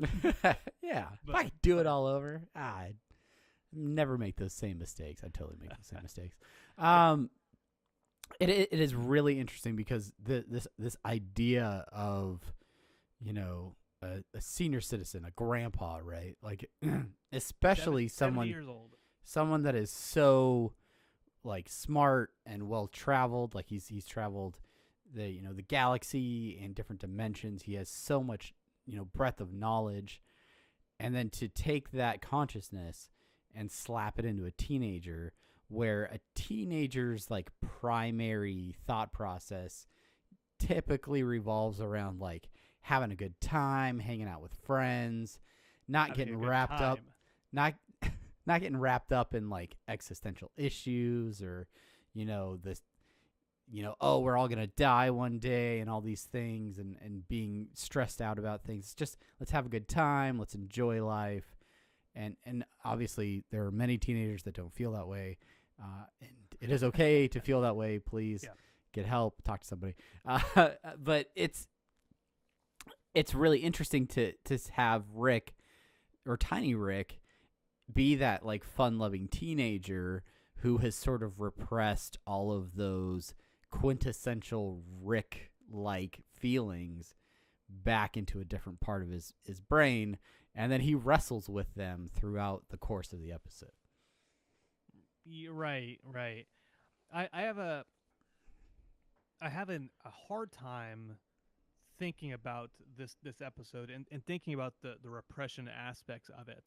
S2: Yeah. If I could do it all over, I'd never make those same mistakes. I'd totally make the same mistakes. It is really interesting because this idea of, a senior citizen, a grandpa, right? Like, especially
S1: 70 years old.
S2: Someone that is so like smart and well traveled. Like he's traveled the galaxy and different dimensions. He has so much breadth of knowledge, and then to take that consciousness and slap it into a teenager, where a teenager's like primary thought process typically revolves around like having a good time, hanging out with friends, not getting wrapped up in like existential issues or this oh, we're all gonna die one day and all these things and being stressed out about things. Just let's have a good time, let's enjoy life. And obviously there are many teenagers that don't feel that way, and it is okay to feel that way. Please get help, talk to somebody. But it's really interesting to have Rick or Tiny Rick be that like fun-loving teenager who has sort of repressed all of those quintessential Rick-like feelings back into a different part of his brain, and then he wrestles with them throughout the course of the episode.
S1: You're right. I have a hard time thinking about this episode and thinking about the repression aspects of it,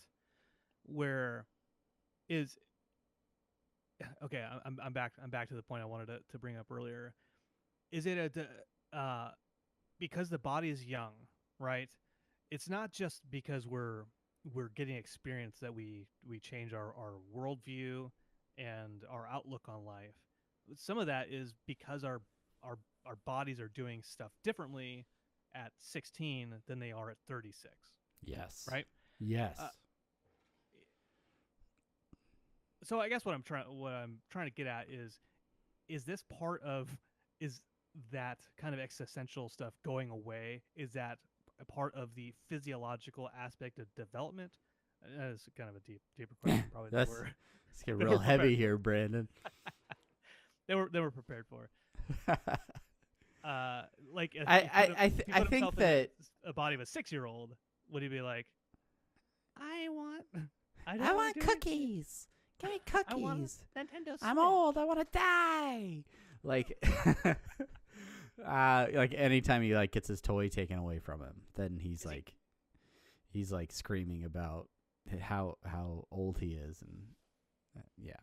S1: where is okay. I'm back to the point I wanted to bring up earlier. Is it because the body is young, right? It's not just because we're getting experience that we change our worldview and our outlook on life. Some of that is because our bodies are doing stuff differently at 16 than they are at 36.
S2: Yes.
S1: Right?
S2: Yes.
S1: So I guess what I'm trying to get at is this part of is that kind of existential stuff going away? Is that a part of the physiological aspect of development? That is kind of a deeper question. Probably
S2: That's it's getting real heavy here, Brandon.
S1: They were prepared for. Like if
S2: I
S1: he put
S2: think
S1: himself
S2: that
S1: in a body of a 6-year-old, would he be like, I want
S2: cookies. Give me cookies.
S1: I want a Nintendo Switch.
S2: I'm old. I want to die. Like, like anytime he like gets his toy taken away from him, then he's like screaming about how old he is, and yeah.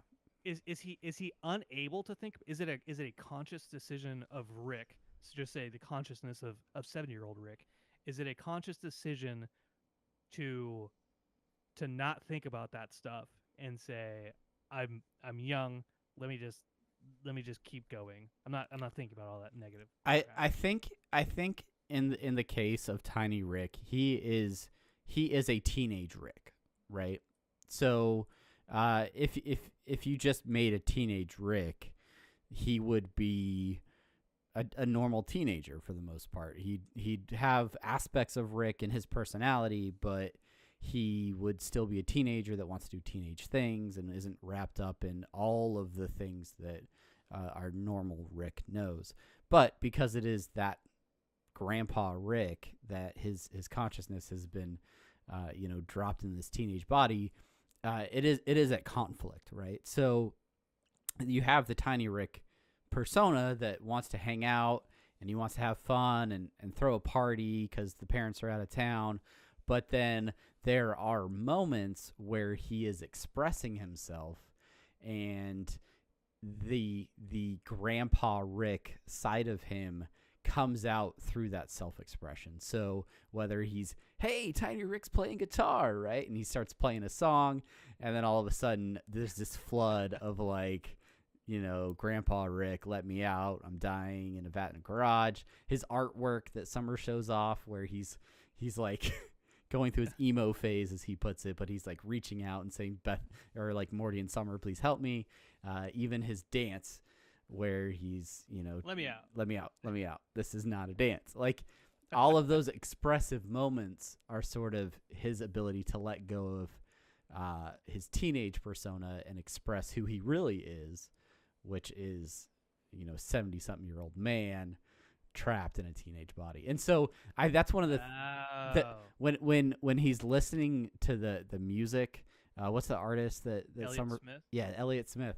S1: Is he unable to think? Is it a conscious decision of Rick? So just say the consciousness of 7-year-old Rick. Is it a conscious decision to not think about that stuff and say, I'm young, let me just keep going. I'm not thinking about all that negative crap.
S2: I think in the case of Tiny Rick, he is a teenage Rick, right? So if you just made a teenage Rick, he would be a normal teenager for the most part. He'd have aspects of Rick in his personality, but he would still be a teenager that wants to do teenage things and isn't wrapped up in all of the things that our normal Rick knows. But because it is that Grandpa Rick that his consciousness has been dropped in this teenage body, it is at conflict, right? So you have the Tiny Rick persona that wants to hang out and he wants to have fun and throw a party because the parents are out of town. But then there are moments where he is expressing himself, and the Grandpa Rick side of him comes out through that self-expression. So whether he's, hey, Tiny Rick's playing guitar, right? And he starts playing a song, and then all of a sudden there's this flood of like, Grandpa Rick, let me out. I'm dying in a vat in a garage. His artwork that Summer shows off where he's like going through his emo phase, as he puts it, but he's like reaching out and saying, Beth, or like Morty and Summer, please help me. Even his dance where he's,
S1: let me out.
S2: Let me out. Let me out. This is not a dance. Like all of those expressive moments are sort of his ability to let go of his teenage persona and express who he really is, which is, 70-something-year-old man trapped in a teenage body. And so that's one of the when he's listening to the music, what's the artist that
S1: Elliott
S2: Summer?
S1: Smith?
S2: Yeah, Elliott Smith.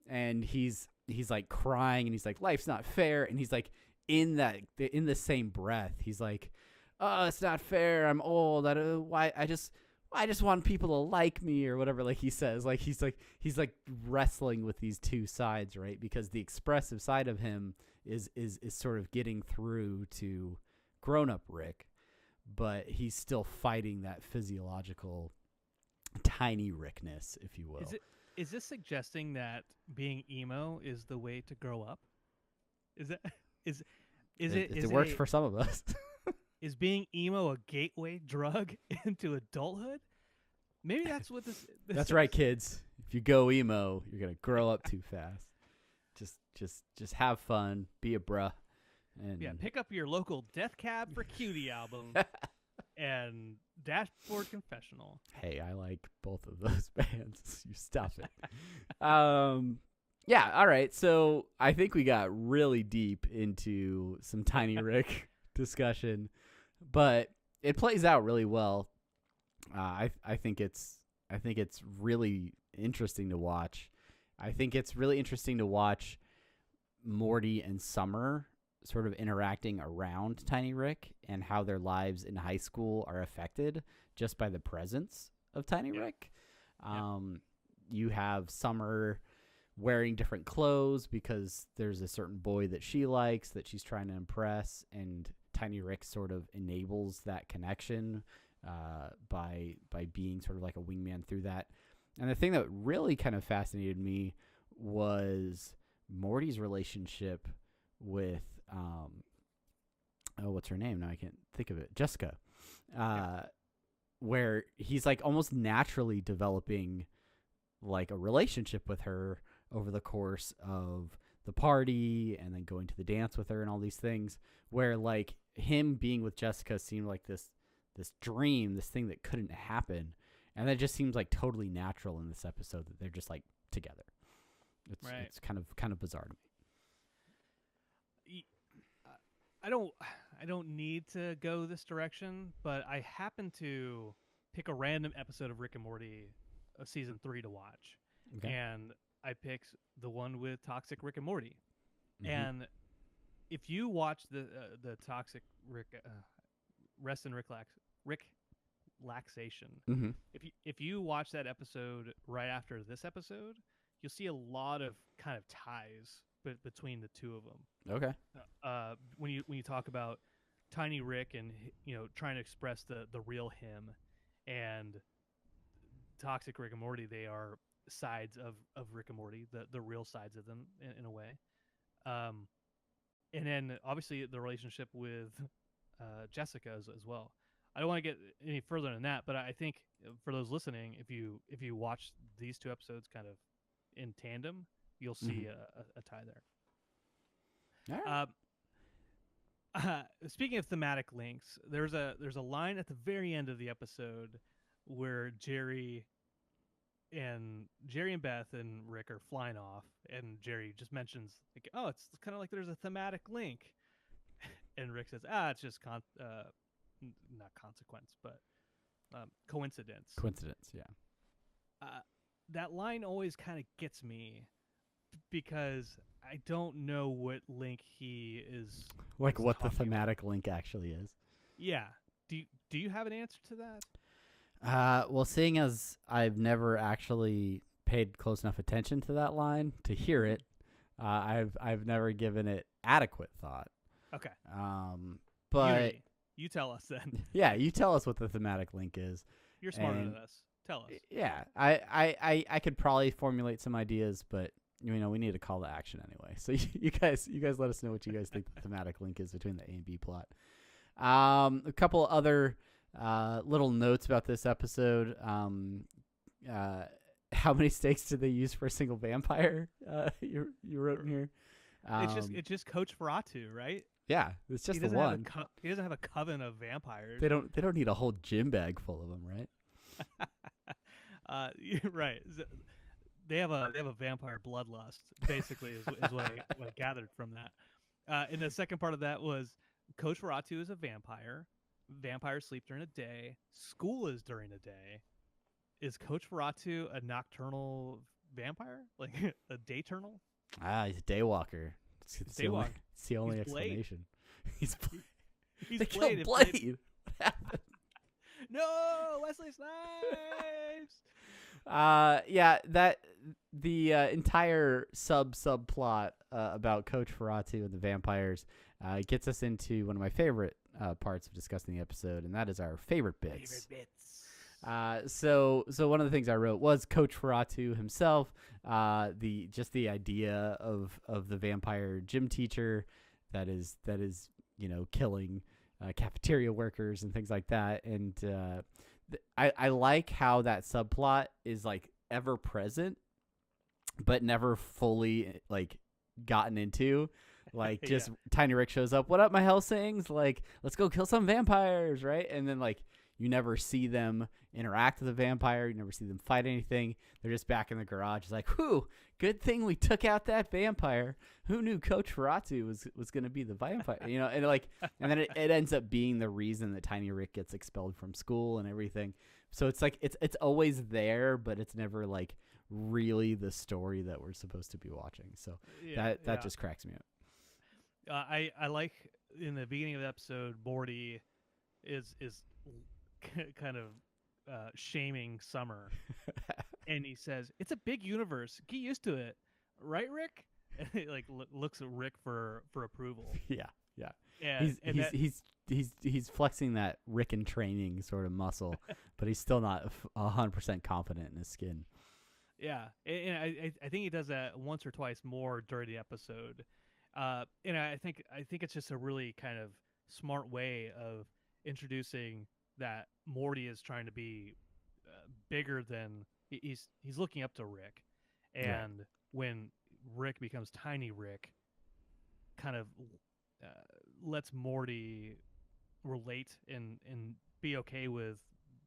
S2: And he's like crying and he's like, life's not fair, and he's like in the same breath he's like, oh, it's not fair, I'm old, I just want people to like me, or whatever, like he says. Like he's like wrestling with these two sides, right? Because the expressive side of him is sort of getting through to grown-up Rick, but he's still fighting that physiological tiny Rickness, if you will.
S1: Is this suggesting that being emo is the way to grow up? It
S2: works for some of us.
S1: Is being emo a gateway drug into adulthood? Maybe that's what this
S2: That's
S1: is.
S2: right, kids. If you go emo, you're gonna grow up too fast. Just have fun, be a bruh, and
S1: pick up your local Death Cab for Cutie album and Dashboard Confessional.
S2: Hey, I like both of those bands. You stop it. Yeah, all right. So I think we got really deep into some Tiny Rick discussion, but it plays out really well. I think it's really interesting to watch. I think it's really interesting to watch Morty and Summer sort of interacting around Tiny Rick and how their lives in high school are affected just by the presence of Tiny Rick. You have Summer wearing different clothes because there's a certain boy that she likes that she's trying to impress, and Tiny Rick sort of enables that connection by being sort of like a wingman through that. And the thing that really kind of fascinated me was Morty's relationship with what's her name? Now I can't think of it. Jessica. Where he's like almost naturally developing like a relationship with her over the course of the party and then going to the dance with her and all these things, where like him being with Jessica seemed like this dream, this thing that couldn't happen, and that just seems like totally natural in this episode that they're just like together. It's kind of bizarre to me.
S1: I don't need to go this direction, but I happen to pick a random episode of Rick and Morty of season 3 to watch.
S2: Okay.
S1: And I picked the one with Toxic Rick and Morty.
S2: Mm-hmm.
S1: And if you watch the Toxic Rick Rest and Rick Laxation,
S2: Mm-hmm.
S1: if you watch that episode right after this episode, you'll see a lot of kind of ties between the two of them.
S2: Okay.
S1: When you talk about Tiny Rick and trying to express the real him, and Toxic Rick and Morty, they are sides of Rick and Morty, the real sides of them in a way. And then obviously the relationship with Jessica as well. I don't want to get any further than that, but I think for those listening, if you watch these two episodes kind of in tandem, you'll see a tie there.
S2: All right.
S1: Speaking of thematic links, there's a line at the very end of the episode where Jerry and Beth and Rick are flying off, and Jerry just mentions like, "Oh, it's kind of like there's a thematic link," and Rick says, "It's just not consequence, but coincidence."
S2: Coincidence, yeah.
S1: That line always kind of gets me because I don't know what link he is.
S2: Like what the thematic link actually is.
S1: Yeah. Do you have an answer to that?
S2: Well, seeing as I've never actually paid close enough attention to that line to hear it, I've never given it adequate thought.
S1: Okay.
S2: But
S1: you tell us then.
S2: Yeah, you tell us what the thematic link is.
S1: You're smarter than us. Tell us.
S2: Yeah, I could probably formulate some ideas, but we need a call to action anyway. So you guys let us know what you guys think the thematic link is between the A and B plot. A couple other little notes about this episode. How many stakes did they use for a single vampire? You wrote in here.
S1: It's just Coach Ferratu, right?
S2: Yeah, it's just the one.
S1: He doesn't have a coven of vampires.
S2: They don't need a whole gym bag full of them, right?
S1: Right. They have a vampire bloodlust, basically, is what I gathered from that. And the second part of that was Coach Ferratu is a vampire. Vampires sleep during the day. School is during the day. Is Coach Ferratu a nocturnal vampire, like a dayturnal?
S2: He's a daywalker. It's the only explanation.
S1: He's
S2: they killed Blade. What happened?
S1: No, Wesley Snipes.
S2: Yeah, that the entire subplot about Coach Ferratu and the vampires gets us into one of my favorite parts of discussing the episode, and that is our favorite bits. So one of the things I wrote was Coach Ferratu himself. The idea of the vampire gym teacher that is killing cafeteria workers and things like that, and I like how that subplot is like ever present, but never fully like gotten into. Like just Tiny Rick shows up. What up, my Hellsings? Like, let's go kill some vampires, right? And then like you never see them interact with the vampire. You never see them fight anything. They're just back in the garage. It's like, whew, good thing we took out that vampire. Who knew Coach Ferratu was going to be the vampire? And then it ends up being the reason that Tiny Rick gets expelled from school and everything. So it's like it's always there, but it's never like really the story that we're supposed to be watching. So that just cracks me up.
S1: I like in the beginning of the episode, Morty is kind of shaming Summer, and he says, "It's a big universe. Get used to it, right, Rick?" And he like looks at Rick for approval.
S2: Yeah. He's flexing that Rick in training sort of muscle, but he's still not 100% confident in his skin.
S1: Yeah, and I think he does that once or twice more during the episode. And I think it's just a really kind of smart way of introducing that Morty is trying to be bigger than he's looking up to Rick, and when Rick becomes Tiny Rick, kind of lets Morty relate and be okay with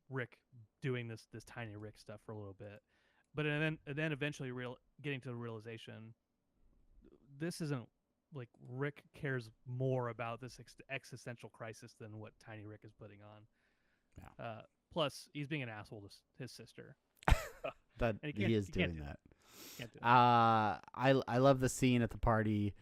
S1: Rick doing this Tiny Rick stuff for a little bit, but then eventually getting to the realization this isn't like Rick cares more about this existential crisis than what Tiny Rick is putting on.
S2: Yeah.
S1: Plus, he's being an asshole to his sister.
S2: That he is doing that.
S1: Can't do it.
S2: I love the scene at the party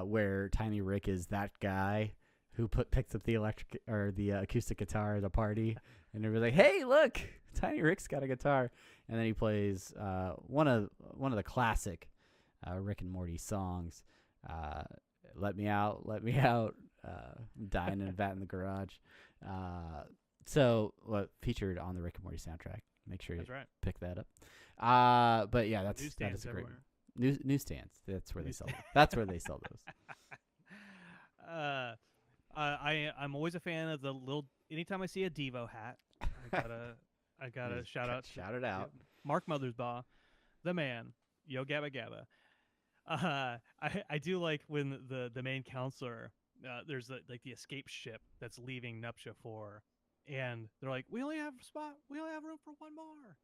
S2: where Tiny Rick is that guy who picks up the electric or the acoustic guitar at a party, and they're like, "Hey, look, Tiny Rick's got a guitar," and then he plays one of the classic Rick and Morty songs, "Let Me Out, Let Me Out," "Dying in a Vat in the Garage." So featured on the Rick and Morty soundtrack. Make sure you pick that up. But yeah, that is a great newsstands. That's where they sell them. That's where they sell those.
S1: I'm always a fan of the little. Anytime I see a Devo hat, I gotta shout it out. Mark Mothersbaugh, the man. Yo Gabba Gabba. I do like when the main counselor. There's like the escape ship that's leaving Nuptia 4, and they're like, we only have room for one more.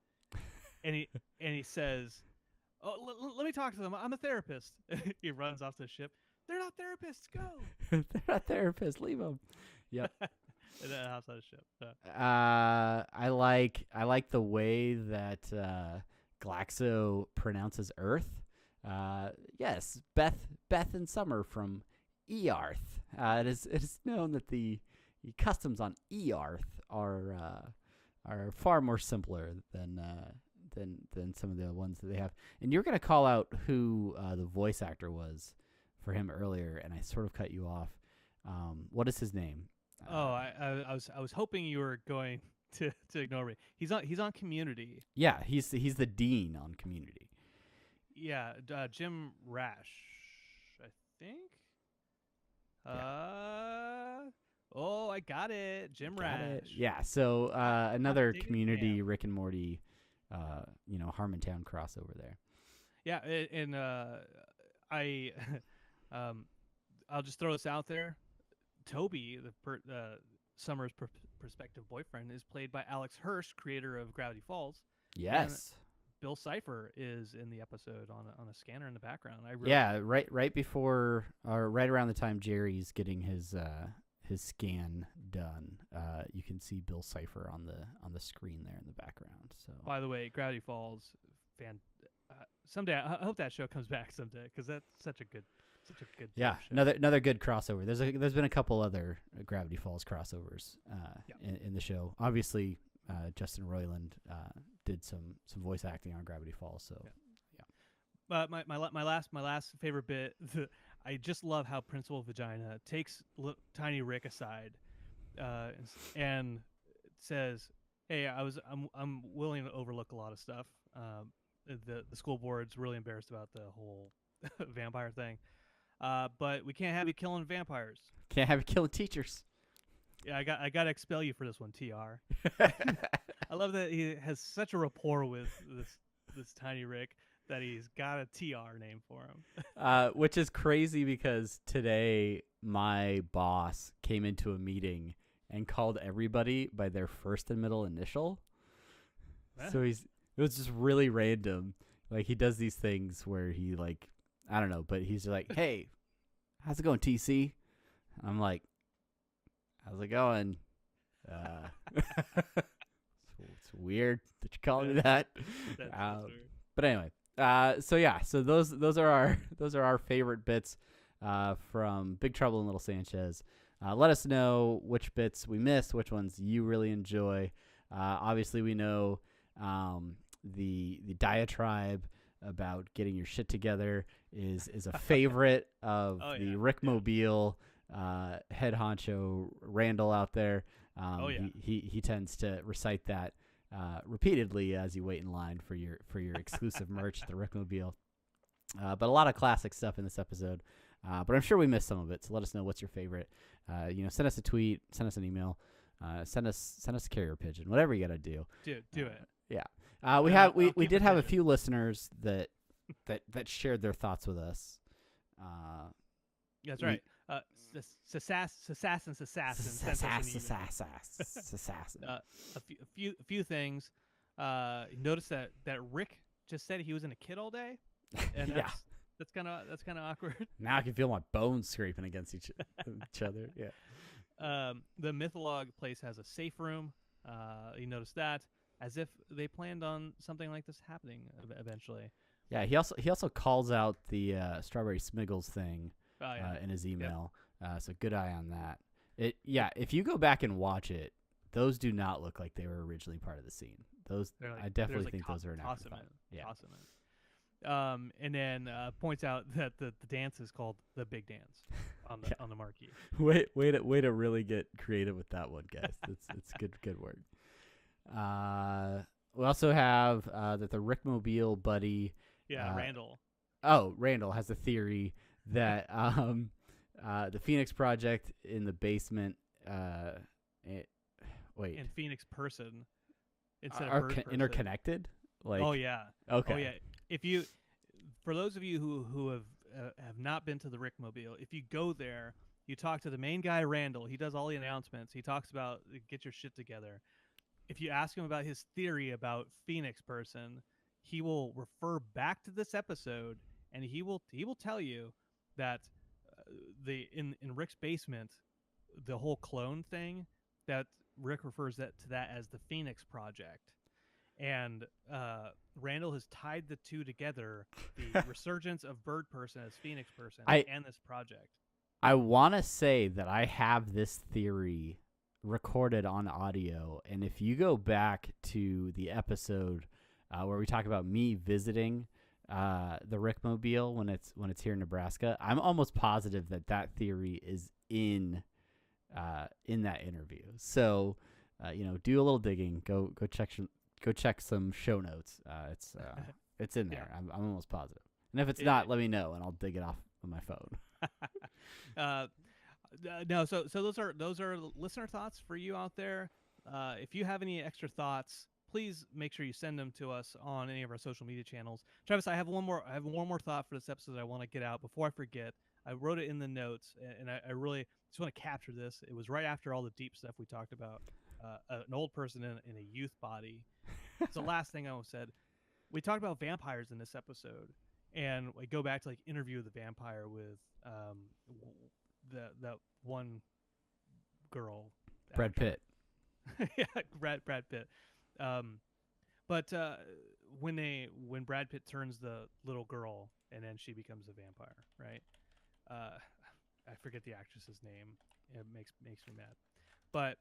S1: and he says, "Oh, let me talk to them. I'm a therapist." He runs off the ship. They're not therapists. Go.
S2: They're not therapists. Leave them. Yep.
S1: And then hops on the ship.
S2: I like the way that Glaxo pronounces Earth. Yes, Beth and Summer from Earth. It is known that the customs on Earth are far more simpler than some of the ones that they have. And you're gonna call out who the voice actor was for him earlier, and I sort of cut you off. What is his name?
S1: I was hoping you were going to ignore me. He's on Community.
S2: Yeah, he's the dean on Community.
S1: Yeah, Jim Rash, I think.
S2: Yeah.
S1: I got it. Jim Rash.
S2: Yeah. So another Community Rick and Morty, Harmontown crossover there.
S1: Yeah, and I'll just throw this out there. Toby, Summer's prospective boyfriend, is played by Alex Hirsch, creator of Gravity Falls.
S2: Yes.
S1: Bill Cipher is in the episode on a scanner in the background.
S2: Right before or right around the time Jerry's getting his scan done, you can see Bill Cipher on the screen there in the background. So
S1: by the way, Gravity Falls, someday I hope that show comes back someday because that's such a good
S2: show. Another good crossover. There's been a couple other Gravity Falls crossovers in the show. Obviously, Justin Roiland did some voice acting on Gravity Falls. So
S1: yeah. My last favorite bit. I just love how Principal Vagina takes Tiny Rick aside, and says, "Hey, I'm willing to overlook a lot of stuff. The school board's really embarrassed about the whole vampire thing, but we can't have you killing vampires.
S2: Can't have you killing teachers.
S1: Yeah, I got to expel you for this one, TR." I love that he has such a rapport with this Tiny Rick that he's got a TR name for him.
S2: Which is crazy because today my boss came into a meeting and called everybody by their first and middle initial. So it was just really random. Like he does these things where he I don't know, but he's like, "Hey, how's it going, TC?" I'm like, "How's it going?" It's weird that you call me that. But anyway, so those are our favorite bits from Big Trouble in Little Sanchez. Let us know which bits we missed, which ones you really enjoy. Obviously, we know the diatribe about getting your shit together is a favorite of the Rickmobile head honcho Randall out there. He tends to recite that repeatedly as you wait in line for your exclusive merch at the Rickmobile. But a lot of classic stuff in this episode. But I'm sure we missed some of it. So let us know what's your favorite. Send us a tweet, send us an email, send us a carrier pigeon, whatever you got to do.
S1: Do it.
S2: Yeah. We did have a few listeners that that shared their thoughts with us.
S1: That's right. Assassin. A few things. Notice that Rick just said he was in a kid all day, and that's kind of awkward.
S2: Now I can feel my bones scraping against each other. Yeah.
S1: The Mytholog place has a safe room. You notice that, as if they planned on something like this happening eventually.
S2: Yeah. He also calls out the Strawberry Smiggles thing in his email. Yep. So good eye on that. If you go back and watch it, those do not look like they were originally part of the scene. Those I definitely think those are an afterthought. Yeah.
S1: Awesome. And then points out that the dance is called the Big Dance on the marquee.
S2: Way to really get creative with that one, guys. It's good work. We also have that the Rickmobile buddy.
S1: Yeah, Randall.
S2: Oh, Randall has a theory that the Phoenix Project in the basement.
S1: And Phoenix person instead
S2: are
S1: of person.
S2: interconnected. Like,
S1: oh yeah.
S2: Okay.
S1: Oh yeah. For those of you who have not been to the Rickmobile, if you go there, you talk to the main guy, Randall. He does all the announcements. He talks about get your shit together. If you ask him about his theory about Phoenix person, he will refer back to this episode, and he will tell you that in Rick's basement, the whole clone thing, that Rick refers to that as the Phoenix Project. And Randall has tied the two together, the resurgence of Bird Person as Phoenix Person and this project.
S2: I want to say that I have this theory recorded on audio, and if you go back to the episode where we talk about me visiting the Rickmobile when it's here in Nebraska, I'm almost positive that theory is in that interview. So do a little digging. Go check some show notes. It's in there. Yeah. I'm almost positive. And if it's not, let me know, and I'll dig it off of my phone.
S1: No, so those are listener thoughts for you out there. If you have any extra thoughts, please make sure you send them to us on any of our social media channels. Travis, I have one more thought for this episode I want to get out before I forget. I wrote it in the notes, and I really just want to capture this. It was right after all the deep stuff we talked about. An old person in a youth body. It's the last thing I said. We talked about vampires in this episode, and we go back to like Interview with the Vampire with the one girl,
S2: Brad Pitt.
S1: Yeah, Brad Pitt. But when Brad Pitt turns the little girl and then she becomes a vampire, right? I forget the actress's name. It makes me mad. But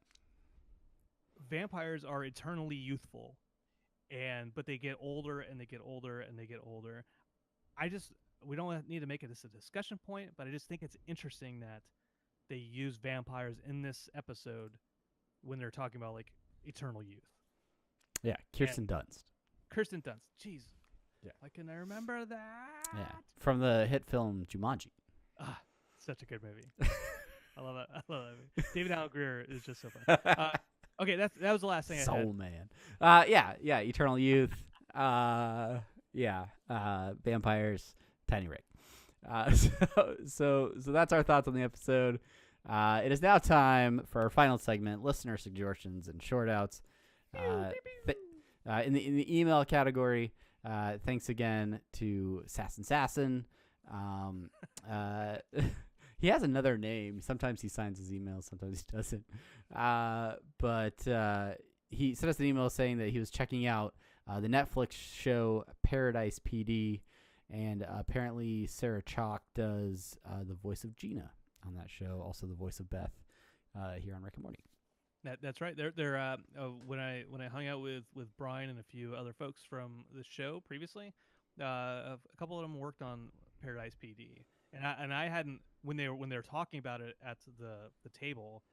S1: vampires are eternally youthful, but they get older and they get older and they get older. We don't need to make this a discussion point, but I just think it's interesting that they use vampires in this episode when they're talking about like eternal youth.
S2: Yeah, Kirsten Dunst.
S1: Jeez. Yeah. Why can I remember that?
S2: Yeah. From the hit film Jumanji.
S1: Ah, such a good movie. I love that movie. David Alan Grier is just so fun. Okay, that was the last thing I had.
S2: Soul Man. Yeah, eternal youth. Vampires, Tiny Rick. So that's our thoughts on the episode. It is now time for our final segment, listener suggestions and short outs. In the email category, thanks again to Sassin. He has another name. Sometimes he signs his emails, sometimes he doesn't. But he sent us an email saying that he was checking out the Netflix show Paradise PD, and apparently Sarah Chalk does the voice of Gina on that show, also the voice of Beth here on Rick and Morty.
S1: That's right. They're when I hung out with Brian and a few other folks from the show previously, a couple of them worked on Paradise PD, and I hadn't when they were talking about it at the table,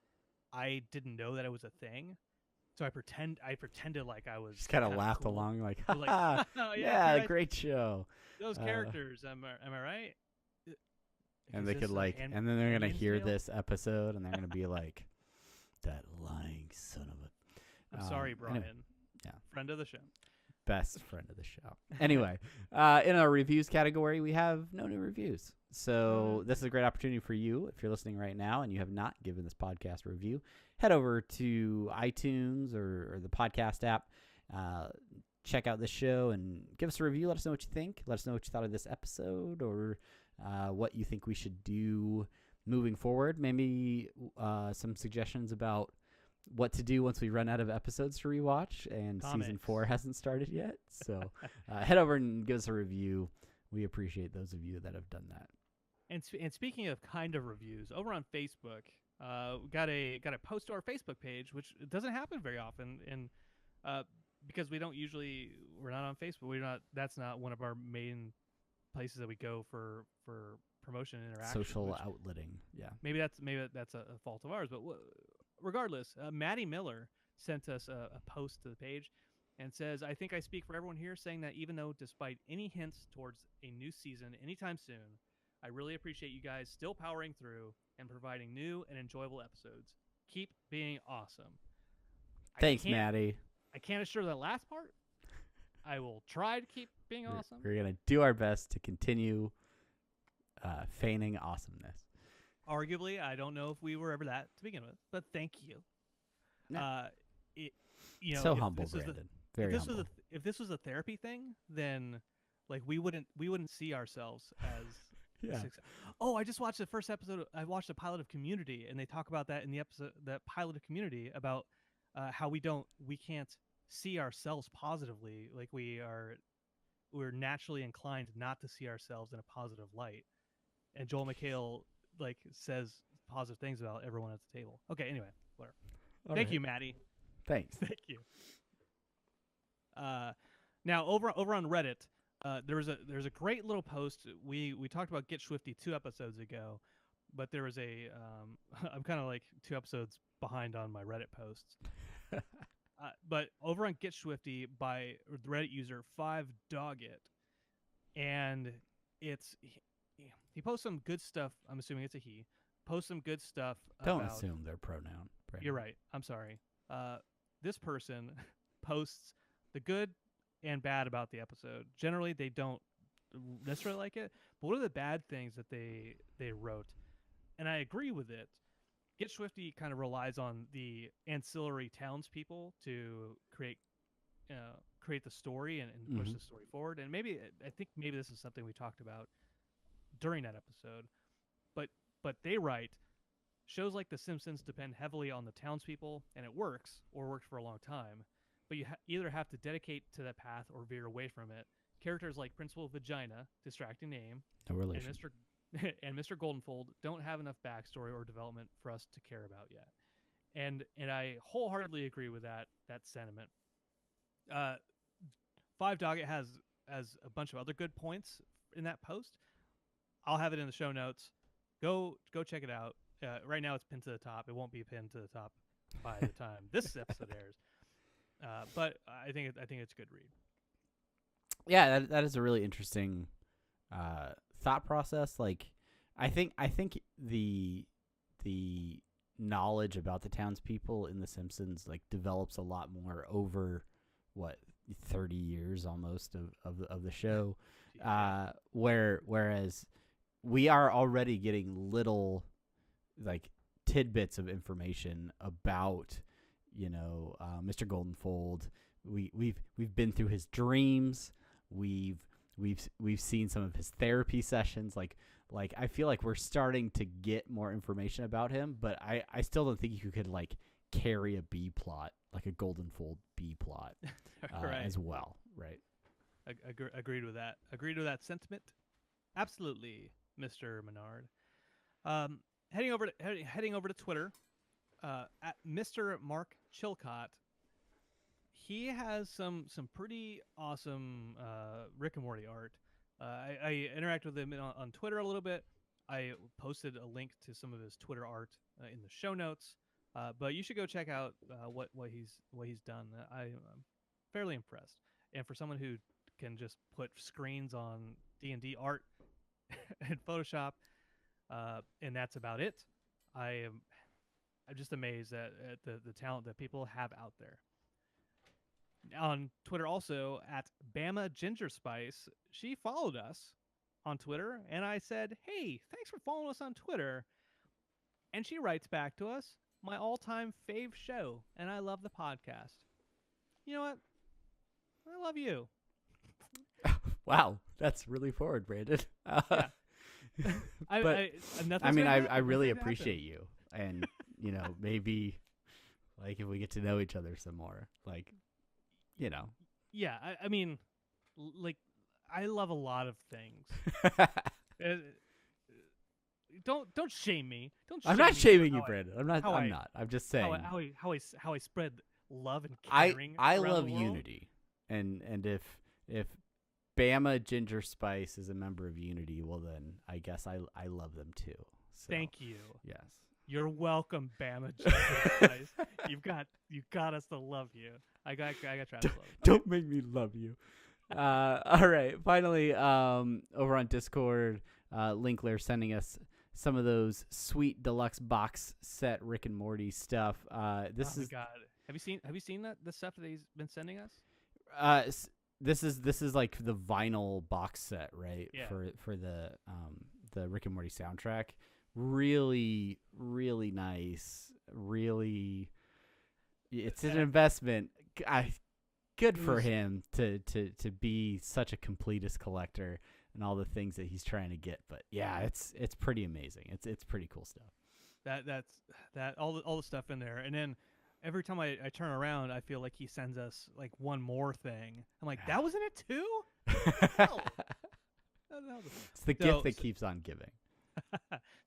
S1: I didn't know that it was a thing. So I pretended like I was
S2: just kind of laughed
S1: cool.
S2: along like,
S1: oh,
S2: yeah, great show.
S1: Those characters, am I right?
S2: And they could and then they're gonna hear this episode and they're gonna be like, that lying son of a.
S1: I'm sorry, Brian.
S2: Anyway, yeah,
S1: friend of the show.
S2: best friend of the show. Anyway, in our reviews category, we have no new reviews. So this is a great opportunity for you, if you're listening right now and you have not given this podcast a review, head over to iTunes or the podcast app, check out this show and give us a review. Let us know what you think. Let us know what you thought of this episode or what you think we should do moving forward. Maybe some suggestions about what to do once we run out of episodes to rewatch and season 4 hasn't started yet. So head over and give us a review. We appreciate those of you that have done that.
S1: And speaking of kind of reviews, over on Facebook, we got a post to our Facebook page, which doesn't happen very often, and because we're not on Facebook. That's not one of our main places that we go for promotion and interaction.
S2: Social outletting, yeah.
S1: Maybe that's a fault of ours, but regardless, Maddie Miller sent us a post to the page and says, "I think I speak for everyone here saying that even though despite any hints towards a new season anytime soon, I really appreciate you guys still powering through and providing new and enjoyable episodes. Keep being awesome."
S2: Thanks, Maddie.
S1: I can't assure that last part. I will try to keep being awesome.
S2: We're going to do our best to continue feigning awesomeness.
S1: Arguably, I don't know if we were ever that to begin with, but thank you.
S2: No.
S1: So
S2: humble, Brandon. Very humble.
S1: If this was a therapy thing, then like we wouldn't see ourselves as success. Oh, I just watched the first episode. I watched the pilot of Community, and they talk about that in the episode, that pilot of Community, about how we can't see ourselves positively. Like we're naturally inclined not to see ourselves in a positive light. And Joel McHale says positive things about everyone at the table. Okay, anyway, whatever. Thank you, Maddie.
S2: Thanks.
S1: Thank you. Now over on Reddit, there's a great little post. We talked about Get Swifty 2 episodes ago, but there was a I'm kind of like 2 episodes behind on my Reddit posts. But over on Get Swifty by the Reddit user 5Doggit, and he posts some good stuff. I'm assuming it's a he. Posts some good stuff.
S2: Don't assume their pronoun. Brandon.
S1: You're right. I'm sorry. This person posts the good and bad about the episode. Generally, they don't necessarily like it, but what are the bad things that they wrote? And I agree with it. Get Swifty kind of relies on the ancillary townspeople to create the story and push the story forward. And I think maybe this is something we talked about during that episode. But they write, shows like The Simpsons depend heavily on the townspeople, and it works, or worked for a long time. But you either have to dedicate to that path or veer away from it. Characters like Principal Vagina, distracting name,
S2: no relation,
S1: and Mr. Goldenfold don't have enough backstory or development for us to care about yet. And I wholeheartedly agree with that sentiment. 5Doggit has a bunch of other good points in that post. I'll have it in the show notes. Go check it out. Right now it's pinned to the top. It won't be pinned to the top by the time this episode airs. But I think it's a good read.
S2: Yeah, that is a really interesting thought process. Like, I think the knowledge about the townspeople in The Simpsons develops a lot more over 30 years almost of the show. Whereas we are already getting little tidbits of information about Mr. Goldenfold. We've been through his dreams. We've seen some of his therapy sessions. I feel like we're starting to get more information about him, but I still don't think you could carry a B plot, like a Goldenfold B plot,
S1: right.
S2: as well, right?
S1: Agreed with that. Agreed with that sentiment. Absolutely, Mr. Menard. Heading over to Twitter, at Mr. Mark Chilcott. He has some pretty awesome Rick and Morty art. I interacted with him on Twitter a little bit. I posted a link to some of his Twitter art in the show notes. But you should go check out what he's done. I'm fairly impressed. And for someone who can just put screens on D&D art and Photoshop, and that's about it, I'm just amazed at the talent that people have out there. on Twitter also at Bama Ginger Spice. She followed us on Twitter, and I said, "Hey, thanks for following us on Twitter." And she writes back to us, "My all-time fave show, and I love the podcast." You know what? I love you.
S2: Wow, that's really forward, Brandon.
S1: Yeah.
S2: I really appreciate you, and maybe like if we get to know each other some more, like,
S1: Yeah, like, I love a lot of things. Don't shame me.
S2: I'm not shaming you, Brandon. I'm not. I'm just saying
S1: how I spread love and caring.
S2: I
S1: around
S2: love
S1: the world.
S2: unity, and if Bama Ginger Spice is a member of Unity, well then I guess I love them too. So,
S1: Thank you.
S2: Yes.
S1: You're welcome, Bama Ginger Spice. You got us to love you. I got Travis love.
S2: Don't make me love you. All right. Finally, over on Discord, Linkler sending us some of those sweet deluxe box set Rick and Morty stuff. This is
S1: God. Have you seen the stuff that he's been sending us?
S2: This is like the vinyl box set, right?
S1: Yeah.
S2: For the Rick and Morty soundtrack. Really, really nice. Really, it's an investment. Good for him to be such a completist collector and all the things that he's trying to get. But yeah, it's pretty amazing. It's pretty cool stuff.
S1: That's all the stuff in there, and then every time I turn around, I feel like he sends us like one more thing. I'm like, that was in it too? No.
S2: It's the gift that keeps on giving.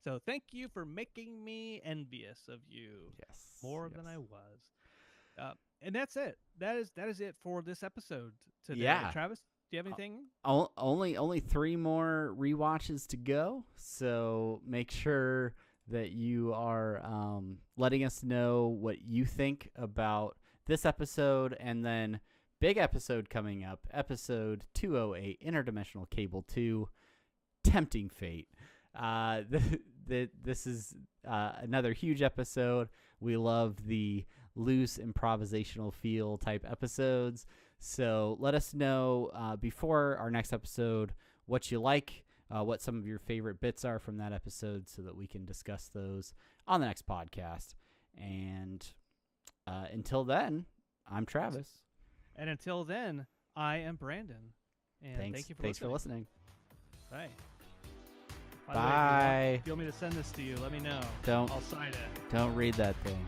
S1: So thank you for making me envious of you.
S2: Yes.
S1: More than I was. And that's it. That is it for this episode today.
S2: Yeah.
S1: Travis, do you have anything?
S2: Only 3 more rewatches to go. So make sure that you are letting us know what you think about this episode, and then big episode coming up, episode 208, Interdimensional Cable 2, Tempting Fate. This is another huge episode. We love the loose improvisational feel type episodes. So let us know before our next episode what you like, what some of your favorite bits are from that episode, so that we can discuss those on the next podcast. And until then, I'm Travis.
S1: And until then, I am Brandon. And thank you for
S2: listening.
S1: Bye.
S2: Bye.
S1: If you want me to send this to you, let me know.
S2: I'll
S1: sign it.
S2: Don't read that thing.